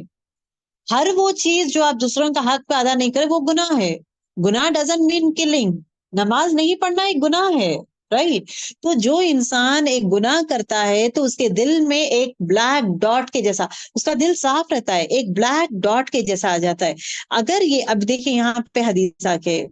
हर वो चीज जो आप दूसरों का हक पे अदा नहीं करे वो गुनाह है। गुनाह डजंट मीन किलिंग। नमाज नहीं पढ़ना एक गुनाह है, राइट? तो जो इंसान एक गुनाह करता है तो उसके दिल में एक ब्लैक डॉट के जैसा, उसका दिल साफ रहता है, एक ब्लैक डॉट के जैसा आ जाता है। अगर ये, अब देखिए यहाँ पे हदीस आके,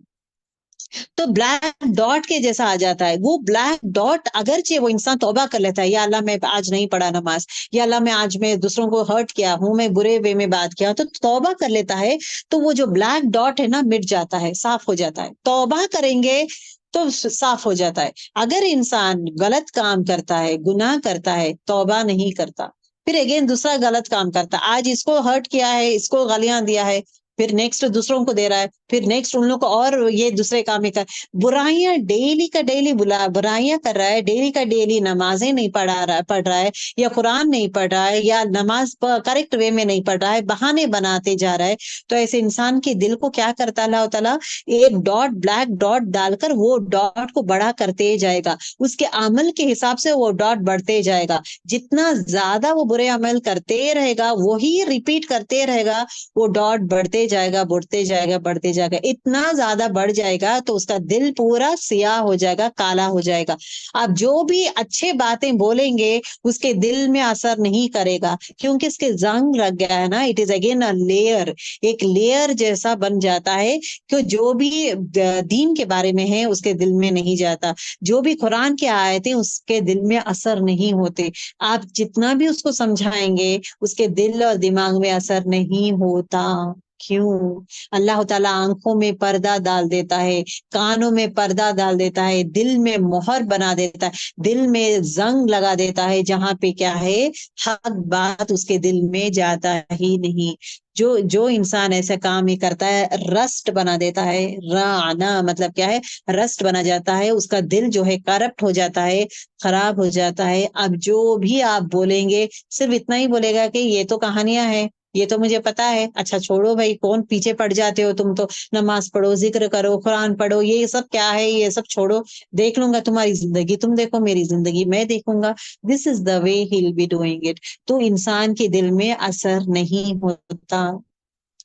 तो ब्लैक डॉट के जैसा आ जाता है। वो ब्लैक डॉट, अगरचे वो इंसान तौबा कर लेता है, या अल्लाह मैं आज नहीं पढ़ा नमाज, या अल्लाह मैं आज मैं दूसरों को हर्ट किया हूं, मैं बुरे वे में बात किया, तो तौबा कर लेता है, तो वो जो ब्लैक डॉट है ना मिट जाता है, साफ हो जाता है। तौबा करेंगे तो साफ हो जाता है। अगर इंसान गलत काम करता है, गुनाह करता है, तौबा नहीं करता, फिर अगेन दूसरा गलत काम करता है, आज इसको हर्ट किया है, इसको गालियां दिया है, फिर नेक्स्ट दूसरों को दे रहा है, फिर नेक्स्ट उन लोग को, और ये दूसरे काम ही कर, बुराइयां डेली का डेली बुराइयां कर रहा है, डेली का डेली नमाजें नहीं पढ़ रहा है, या कुरान नहीं पढ़ रहा है, या नमाज करेक्ट वे में नहीं पढ़ रहा है, बहाने बनाते जा रहा है। तो ऐसे इंसान के दिल को क्या करता है अल्लाह ताला? एक डॉट, ब्लैक डॉट डालकर वो डॉट को बड़ा करते जाएगा, उसके अमल के हिसाब से वो डॉट बढ़ते जाएगा। जितना ज्यादा वो बुरे अमल करते रहेगा, वही रिपीट करते रहेगा, वो डॉट बढ़ते जाएगा, बढ़ते जाएगा, बढ़ते जाएगा, इतना ज्यादा बढ़ जाएगा तो उसका दिल पूरा सियाह हो जाएगा, काला हो जाएगा। अब जो भी अच्छे बातें बोलेंगे उसके दिल में असर नहीं करेगा, क्योंकि इसके जंग लग गया है ना। It is again a layer, एक लेयर जैसा बन जाता है कि जो भी दीन के बारे में है उसके दिल में नहीं जाता, जो भी कुरान की आयतें उसके दिल में असर नहीं होते। आप जितना भी उसको समझाएंगे उसके दिल और दिमाग में असर नहीं होता। क्यों? अल्लाह ताला आंखों में पर्दा डाल देता है, कानों में पर्दा डाल देता है, दिल में मोहर बना देता है, दिल में जंग लगा देता है, जहां पे क्या है, हक बात उसके दिल में जाता ही नहीं। जो जो इंसान ऐसा काम ही करता है, रस्ट बना देता है, राना मतलब क्या है, रस्ट बना जाता है, उसका दिल जो है करप्ट हो जाता है, खराब हो जाता है। अब जो भी आप बोलेंगे सिर्फ इतना ही बोलेगा कि ये तो कहानियां हैं, ये तो मुझे पता है। अच्छा छोड़ो भाई, कौन पीछे पड़ जाते हो तुम तो, नमाज पढ़ो, जिक्र करो, कुरान पढ़ो, ये सब क्या है, ये सब छोड़ो, देख लूंगा तुम्हारी जिंदगी, तुम देखो मेरी जिंदगी, मैं देखूंगा। This is the way he will be doing it. तो इंसान के दिल में असर नहीं होता।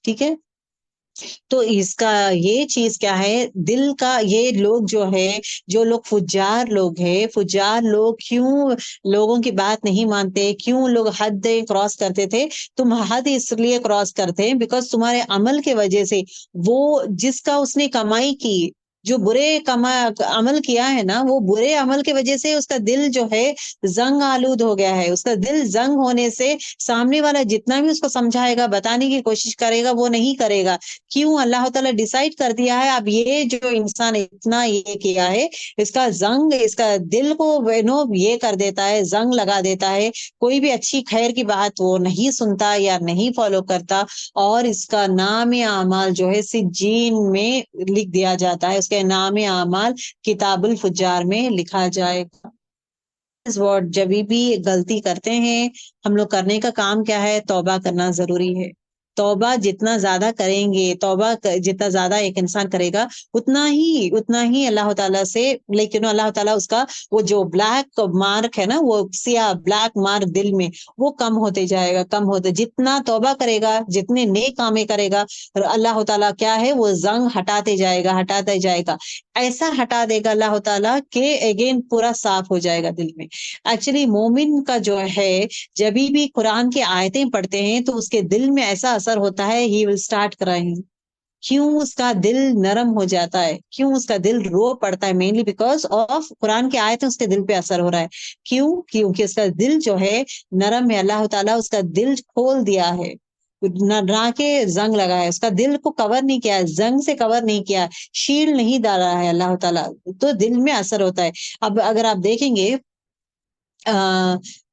ठीक है। तो इसका ये चीज क्या है, दिल का, ये लोग जो है, जो लोग फुज्जार लोग हैं, फुज्जार लोग क्यों लोगों की बात नहीं मानते, क्यों लोग हद क्रॉस करते थे? तुम हद इसलिए क्रॉस करते हैं बिकॉज तुम्हारे अमल के वजह से, वो जिसका उसने कमाई की, जो बुरे कमा अमल किया है ना, वो बुरे अमल की वजह से उसका दिल जो है जंग आलूद हो गया है। उसका दिल जंग होने से सामने वाला जितना भी उसको समझाएगा, बताने की कोशिश करेगा, वो नहीं करेगा। क्यों? अल्लाह ताला डिसाइड कर दिया है, अब ये जो इंसान इतना ये किया है, इसका जंग, इसका दिल को ये कर देता है, जंग लगा देता है। कोई भी अच्छी खैर की बात वो नहीं सुनता या नहीं फॉलो करता, और इसका नाम आमाल जो है सिज्जीन में लिख दिया जाता है, उसके नाम आमाल किताबुल फुज्जार में लिखा जाएगा। जब भी गलती करते हैं हम लोग, करने का काम क्या है? तौबा करना जरूरी है। तौबा जितना ज्यादा करेंगे, जितना ज्यादा एक इंसान करेगा, उतना ही अल्लाह ताला से, लेकिन अल्लाह ताला उसका वो जो ब्लैक मार्क है ना, वो सिया ब्लैक मार्क दिल में, वो कम होते जाएगा, कम होते, जितना तौबा करेगा, जितने नेक कामें करेगा, अल्लाह ताला क्या है, वो जंग हटाते जाएगा, हटाते जाएगा। ऐसा हटा देगा अल्लाह ताला के अगेन पूरा साफ हो जाएगा दिल में। एक्चुअली मोमिन का जो है, जब भी कुरान की आयतें पढ़ते हैं तो उसके दिल में ऐसा असर होता है, ही विल स्टार्ट क्राइंग। क्यों? उसका दिल नरम हो जाता है, क्यों उसका दिल रो पड़ता है? मेनली बिकॉज ऑफ कुरान की आयतें उसके दिल पे असर हो रहा है। क्यों? क्योंकि उसका दिल जो है नरम है, अल्लाह ताला उसका दिल खोल दिया है, ना के जंग लगा है, उसका दिल को कवर नहीं किया है, जंग से कवर नहीं किया है, शील्ड नहीं डाला है अल्लाह ताला, तो दिल में असर होता है। अब अगर आप देखेंगे, अ,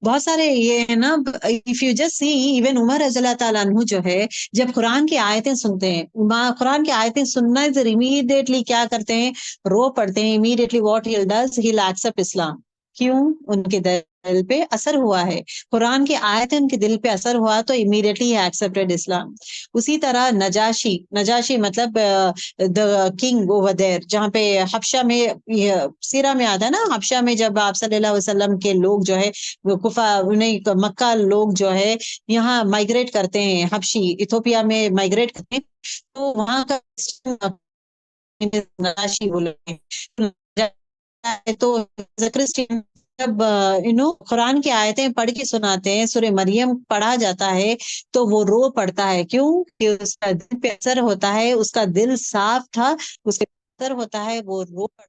बहुत सारे ये है ना, if you just see, even Umar रज़ियल्लाहु ताला अन्हु जो है, जब कुरान की आयतें सुनते हैं, कुरान की आयतें सुनना इमीडिएटली क्या करते हैं? रो पड़ते हैं। Immediately what he does, he accept इस्लाम। क्यों? उनके दिल पे असर हुआ है, कुरान की आयतें उनके दिल पे असर हुआ, तो इमीडिएटली एक्सेप्टेड इस्लाम। उसी तरह नजाशी, नजाशी मतलब द किंग ओवर देयर, जहाँ पे हबशा में, ये सीरा में आता है ना, हबशा में जब आप सल्लल्लाहु अलैहि वसल्लम के लोग जो है, वो कुफा नहीं, मक्का लोग जो है यहाँ माइग्रेट करते हैं, हबशी इथोपिया में माइग्रेट करते हैं, तो वहां का नजाशी बोले तो क्रिस्टियन, जब कुरान की आयतें पढ़ के सुनाते हैं, सूरह मरियम पढ़ा जाता है, तो वो रो पड़ता है। क्यों? कि उसका दिल पे असर होता है, उसका दिल साफ था, उसके असर होता है, वो रो पड़ता है।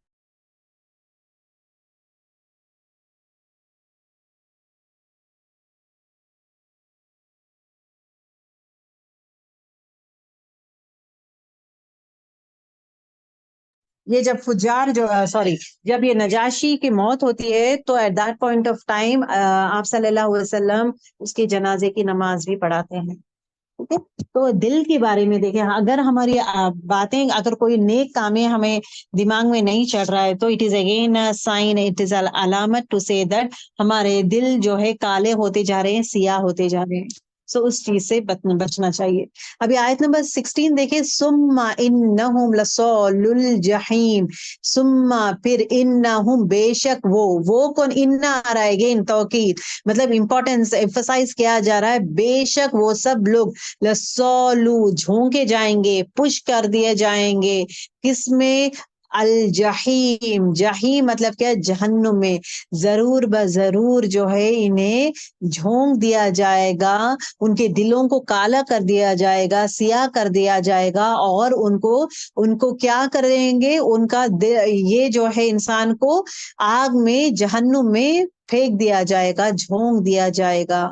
ये जब फुजार जो, सॉरी, जब ये नजाशी की मौत होती है, तो at that point of time आप सल्लल्लाहु अलैहि वसल्लम उसके जनाजे की नमाज भी पढ़ाते हैं। ठीक है। तो दिल के बारे में देखें, अगर हमारी बातें, अगर कोई नेक कामें हमें दिमाग में नहीं चढ़ रहा है, तो it is again sine, it is अलामत टू से दैट हमारे दिल जो है काले होते जा रहे हैं, सियाह होते जा रहे हैं। सो उस चीज से बचना चाहिए। अभी आयत नंबर 16 देखें, सुम्मा इन्नहुम लसौलुल जहीम। सुम्मा फिर, इन्नहुम बेशक वो कौन? इन्ना आ रहा है अगेन, तौकीद, मतलब इंपॉर्टेंस एम्फसाइज किया जा रहा है, बेशक वो सब लोग लसौलू झोंके जाएंगे, पुश कर दिए जाएंगे, किसमें? अल जहीम। जहीम मतलब क्या? जहन्नुम में। जरूर ब जरूर जो है इन्हें झोंक दिया जाएगा, उनके दिलों को काला कर दिया जाएगा, सियाह कर दिया जाएगा, और उनको उनको क्या करेंगे? ये जो है इंसान को आग में, जहन्नुम में फेंक दिया जाएगा, झोंक दिया जाएगा।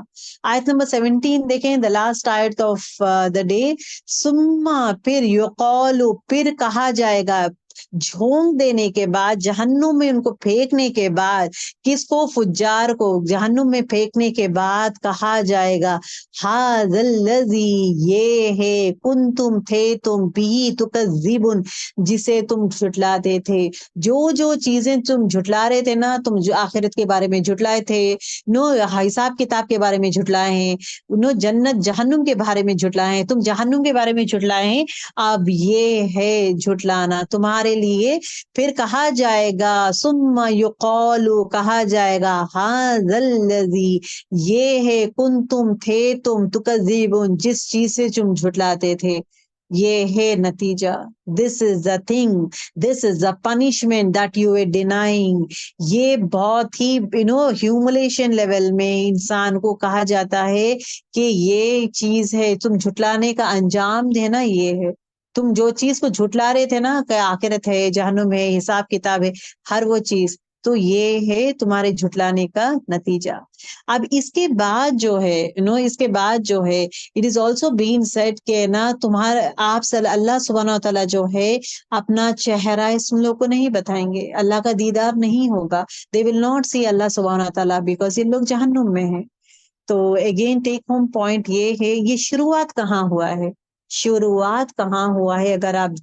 आयत नंबर 17 देखें, द लास्ट आयत ऑफ द डे। सुम्मा फिर, युकौलु फिर कहा जाएगा, झोंक देने के बाद, जहन्नुम में उनको फेंकने के बाद, किसको? फुज्जार को जहन्नुम में फेंकने के बाद कहा जाएगा, हाज़ल्लज़ी, ये है, कुंतुम, थे तुम, बिही तुकज़्ज़िबुन, जिसे तुम झुटलाते थे। जो जो चीजें तुम झुटला रहे थे ना, तुम जो आखिरत के बारे में झुटलाए थे, नो हिसाब किताब के बारे में झुटलाए हैं, नो जन्नत जहन्नुम के बारे में झुटलाए हैं, तुम जहन्नुम के बारे में झुटलाए हैं, अब ये है झुटलाना तुम्हारे लिए। फिर कहा जाएगा, सुम्मा युक़ालु, कहा जाएगा, हाज़ल्लज़ी, ये है, कुंतुम, थे तुम, तुकज़्ज़िबुन, जिस चीज से तुम झुटलाते थे। ये है नतीजा, this is the thing, this is the punishment that you are denying. ये बहुत ही ह्यूमिलेशन लेवल में इंसान को कहा जाता है कि ये चीज है, तुम झुटलाने का अंजाम देना ये है। तुम जो चीज को झुटला रहे थे ना, कि आखिरत है, जहन्नुम है, हिसाब किताब है, हर वो चीज, तो ये है तुम्हारे झुटलाने का नतीजा। अब इसके बाद जो है, इसके बाद जो है, it is also been said के ना, तुम्हारा अल्लाह सुब्हानहू व तआला जो है, अपना चेहरा तुम लोग को नहीं बताएंगे, अल्लाह का दीदार नहीं होगा। दे विल नॉट सी अल्लाह सुब्हानहू व तआला, बिकॉज ये लोग जहन्नुम में है। तो अगेन टेक होम पॉइंट ये है, ये शुरुआत कहाँ हुआ है? शुरुआत कहाँ हुआ है? अगर आप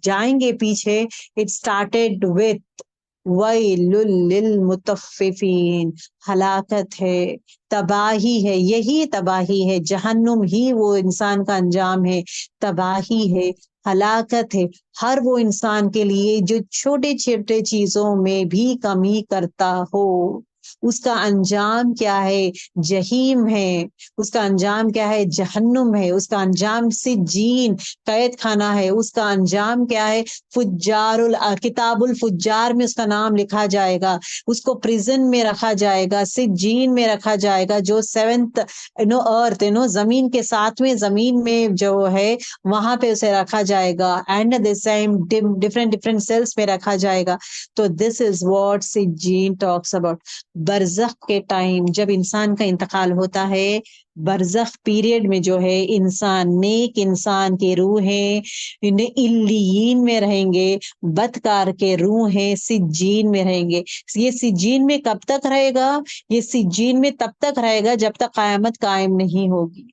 जाएंगे पीछे, इट स्टार्टेड विथ वैलुल लिल मुतफ्फिफीन, हलाकत है, तबाही है, यही तबाही है, जहन्नुम ही वो इंसान का अंजाम है, तबाही है, हलाकत है, हर वो इंसान के लिए जो छोटे छोटे चीजों में भी कमी करता हो। उसका अंजाम क्या है? जहीम है। उसका अंजाम क्या है? जहन्नुम है। उसका अंजाम सिज्जीन, कैद खाना है। उसका अंजाम क्या है? किताबुल फुज्जार में उसका नाम लिखा जाएगा, उसको प्रिजन में रखा जाएगा, सिज्जीन में रखा जाएगा, जो सेवेंथ अर्थ जमीन के 7वें जमीन में जो है, वहां पे उसे रखा जाएगा, and the same different different cells में रखा जाएगा। तो दिस इज व्हाट सिज्जीन टॉक्स अबाउट। बरज़ख के टाइम जब इंसान का इंतकाल होता है, बरज़ख पीरियड में जो है, इंसान, नेक इंसान के रूहें इल्लीयीन में रहेंगे, बदकार के रूहें सिज्जीन में रहेंगे। ये सिज्जीन में कब तक रहेगा? ये सिज्जीन में तब तक रहेगा जब तक क़यामत कायम नहीं होगी।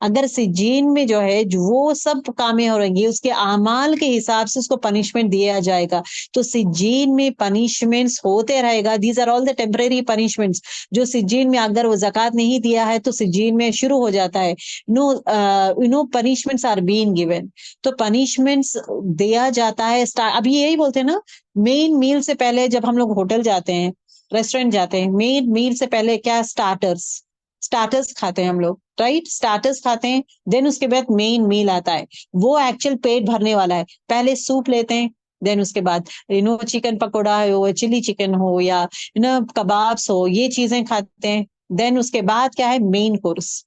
अगर सिज्जीन में जो है, जो वो सब कामें हो रहेंगी, उसके आमाल के हिसाब से उसको पनिशमेंट दिया जाएगा। तो सिज्जीन में पनिशमेंट्स होते रहेगा। These are all the temporary punishments. जो सिज्जीन में अगर वो ज़कात नहीं दिया है, तो सिज्जीन में शुरू हो जाता है, पनिशमेंट्स आर बीइंग गिवन। तो पनिशमेंट्स दिया जाता है। अभी यही बोलते हैं ना, मेन मील से पहले जब हम लोग होटल जाते हैं, रेस्टोरेंट जाते हैं, मेन मील से पहले क्या? स्टार्टर्स। स्टार्टर्स खाते हैं हम लोग, राइट? स्टार्टर्स खाते हैं, देन उसके बाद मेन मील आता है। वो एक्चुअल पेट भरने वाला है। पहले सूप लेते हैं, देन उसके बाद चिकन पकोड़ा हो, चिली चिकन हो, या कबाब्स हो, ये चीजें खाते हैं। देन उसके बाद क्या है? Main course.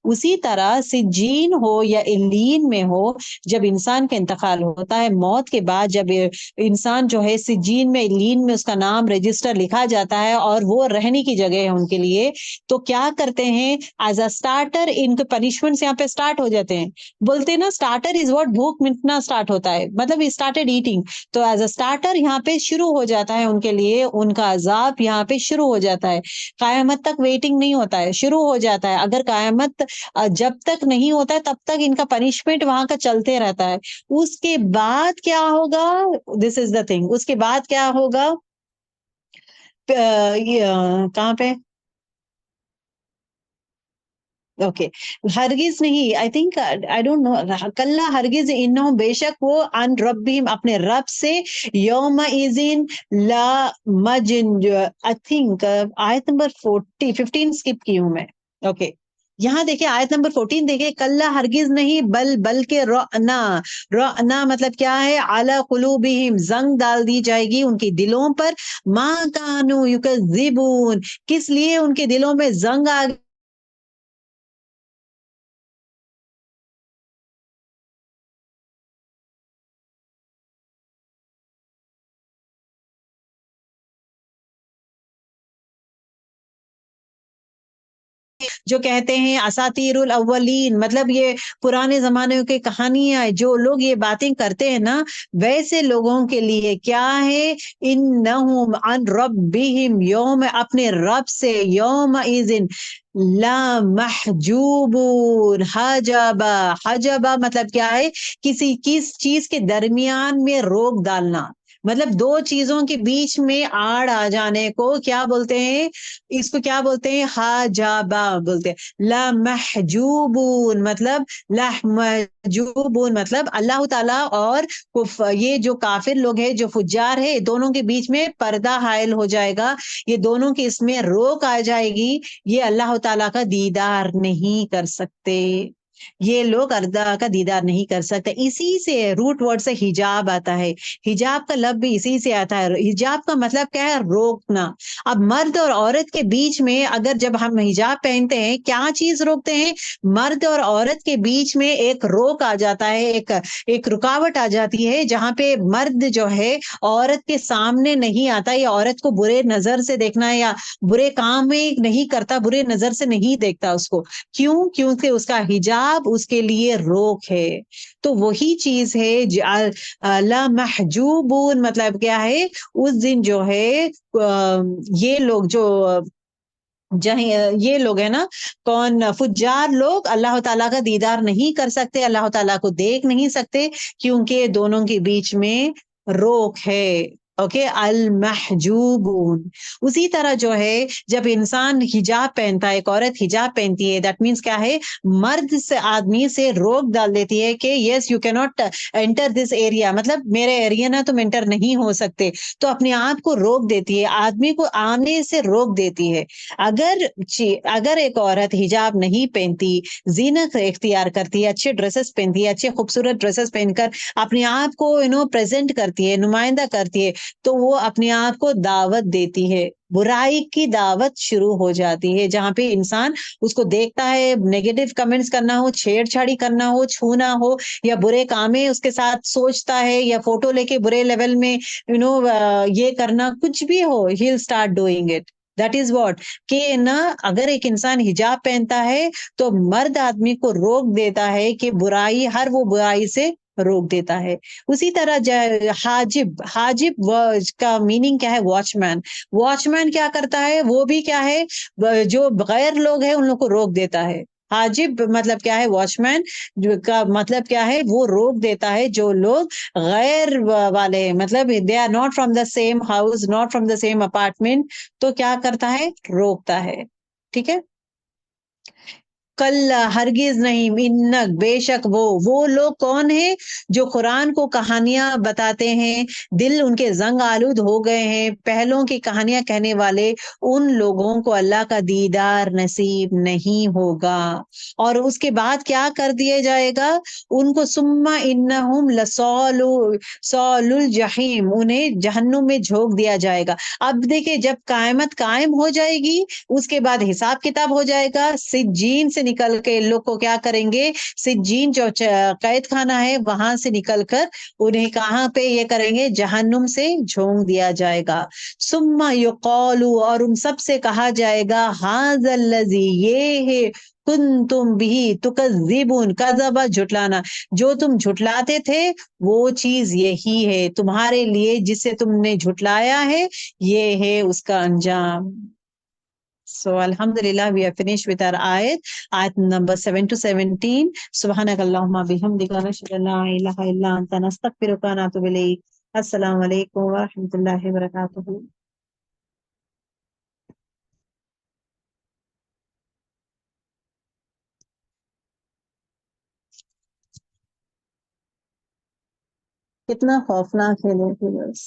उसी तरह सिज्जीन हो या इल्लीन में हो, जब इंसान का इंतकाल होता है, मौत के बाद जब इंसान जो है सिज्जीन में, इल्लीन में उसका नाम रजिस्टर लिखा जाता है, और वो रहने की जगह है उनके लिए, तो क्या करते हैं? एज अ स्टार्टर इनके पनिशमेंट्स यहाँ पे स्टार्ट हो जाते हैं। बोलते हैं ना, स्टार्टर इज व्हाट, भूख मिटना स्टार्ट होता है, मतलब स्टार्टेड ईटिंग। तो एज अ स्टार्टर यहाँ पे शुरू हो जाता है उनके लिए, उनका अजाब यहाँ पे शुरू हो जाता है। कयामत तक वेटिंग नहीं होता है, शुरू हो जाता है। अगर कयामत जब तक नहीं होता है, तब तक इनका पनिशमेंट वहां का चलते रहता है। उसके बाद क्या होगा? दिस इज द थिंग, उसके बाद क्या होगा? कहाँ पे? ओके। हरगिज नहीं, I think, I don't know, कल्ला हरगिज इन्नो, बेशक वो, अन रब्बिहिम, अपने रब से, यौमा इजिन ला मजिन, आई थिंक आयत नंबर 15 स्किप की हूं मैं। ओके, यहाँ देखिए आयत नंबर 14 देखिए, कल्ला हरगिज नहीं, बल्कि रअना। रअना मतलब क्या है? आला कुलूबिहिम, जंग डाल दी जाएगी उनके दिलों पर। मा कानू युकज़्ज़िबून, किस लिए उनके दिलों में जंग आ जो कहते हैं असातीरुल अव्वलीन, मतलब ये पुराने जमाने की कहानियां, जो लोग ये बातें करते हैं ना, वैसे लोगों के लिए क्या है, इन्नहुम अन रब्बिहिम यौम, अपने रब से यौम इज़िन ला महजूबून हजबा। हजबा मतलब क्या है, किसी किस चीज के दरमियान में रोक डालना, मतलब दो चीजों के बीच में आड़ आ जाने को क्या बोलते हैं, इसको क्या बोलते हैं, हाजाबा बोलते हैं। ला महजूबून मतलब, ला महजूबून मतलब अल्लाह ताला और ये जो काफिर लोग हैं, जो फुज्जार है, दोनों के बीच में पर्दा हायल हो जाएगा, ये दोनों की इसमें रोक आ जाएगी, ये अल्लाह ताला का दीदार नहीं कर सकते, ये लोग अल्लाह का दीदार नहीं कर सकते। इसी से रूट वर्ड से हिजाब आता है, हिजाब का लफ्ज भी इसी से आता है। हिजाब का मतलब क्या है, रोकना। अब मर्द और औरत के बीच में अगर जब हम हिजाब पहनते हैं, क्या चीज रोकते हैं, मर्द और औरत के बीच में एक रोक आ जाता है, एक एक रुकावट आ जाती है, जहां पे मर्द जो है औरत के सामने नहीं आता, या औरत को बुरे नजर से देखना, या बुरे काम में नहीं करता, बुरे नजर से नहीं देखता उसको। क्यों? क्योंकि उसका हिजाब उसके लिए रोक है। तो वही चीज है ला महजूबून मतलब क्या है, उस दिन जो है ये लोग जो जहाँ ये लोग है ना, कौन, फुज्जार लोग अल्लाह ताला का दीदार नहीं कर सकते, अल्लाह ताला को देख नहीं सकते, क्योंकि दोनों के बीच में रोक है। ओके, अल महजूबून। उसी तरह जो है, जब इंसान हिजाब पहनता है, एक औरत हिजाब पहनती है, दैट मीन्स क्या है, मर्द से आदमी से रोक डाल देती है कि yes you can not enter this area, मतलब मेरे एरिया ना तुम एंटर नहीं हो सकते, तो अपने आप को रोक देती है, आदमी को आने से रोक देती है। अगर अगर एक औरत हिजाब नहीं पहनती, जीनत इख्तियार करती है, अच्छे ड्रेसेस पहनती है, अच्छे खूबसूरत ड्रेसेस पहनकर अपने आप को प्रेजेंट करती है, नुमाइंदा करती है, तो वो अपने आप को दावत देती है, बुराई की दावत शुरू हो जाती है, जहां पे इंसान उसको देखता है, नेगेटिव कमेंट्स करना हो, छेड़छाड़ी करना हो, छूना हो, या बुरे काम में उसके साथ सोचता है, या फोटो लेके बुरे लेवल में ये करना, कुछ भी हो, he will start doing it. That is what, कि ना, अगर एक इंसान हिजाब पहनता है, तो मर्द आदमी को रोक देता है, कि बुराई, हर वो बुराई से रोक देता है। उसी तरह हाजिब, हाजिब का मीनिंग क्या है, वॉचमैन। वॉचमैन क्या करता है, वो भी क्या है, जो गैर लोग हैं उन लोग को रोक देता है। हाजिब मतलब क्या है, वॉचमैन का मतलब क्या है, वो रोक देता है जो लोग गैर वाले हैं, मतलब they are not from the same house, not from the same apartment, तो क्या करता है, रोकता है। ठीक है। कल्ला हरगिज नहीं, इन्नक बेशक वो लोग कौन है, जो कुरान को कहानियां बताते हैं, दिल उनके जंग आलूद हो गए हैं, पहलों की कहानियां कहने वाले, उन लोगों को अल्लाह का दीदार नसीब नहीं होगा। और उसके बाद क्या कर दिया जाएगा, उनको सुम्मा इन्नहुम लसौलु सौलुल जहीम, उन्हें जहन्नुम में झोंक दिया जाएगा। अब देखिए, जब कायमत कायम हो जाएगी, उसके बाद हिसाब किताब हो जाएगा, सिज्जीन से निकल के लोग को क्या करेंगे, सिज्जीन जो कैद खाना है, वहां से निकलकर उन्हें कहाँ पे ये करेंगे, जहन्नुम से झोंक दिया जाएगा। सुम्मा युकौलु, और उन सब से कहा जाएगा, हाज़ल्लज़ी, ये है, कुन्तुम बिही तुकज़्ज़िबून, कज़बा झुटलाना, जो तुम झुटलाते थे, वो चीज यही है तुम्हारे लिए, जिसे तुमने झुटलाया है, ये है उसका अंजाम। So Alhamdulillah, we are finished with our ayat number 7 to 17. Subhanakallahumma bihamdika nashhadu an la ilaha illa anta nastaghfiruka wa natubu ilayk. Assalamu alaikum wa rahmatullahi wa barakatuh. कितना खौफनाक है, देखिए बस।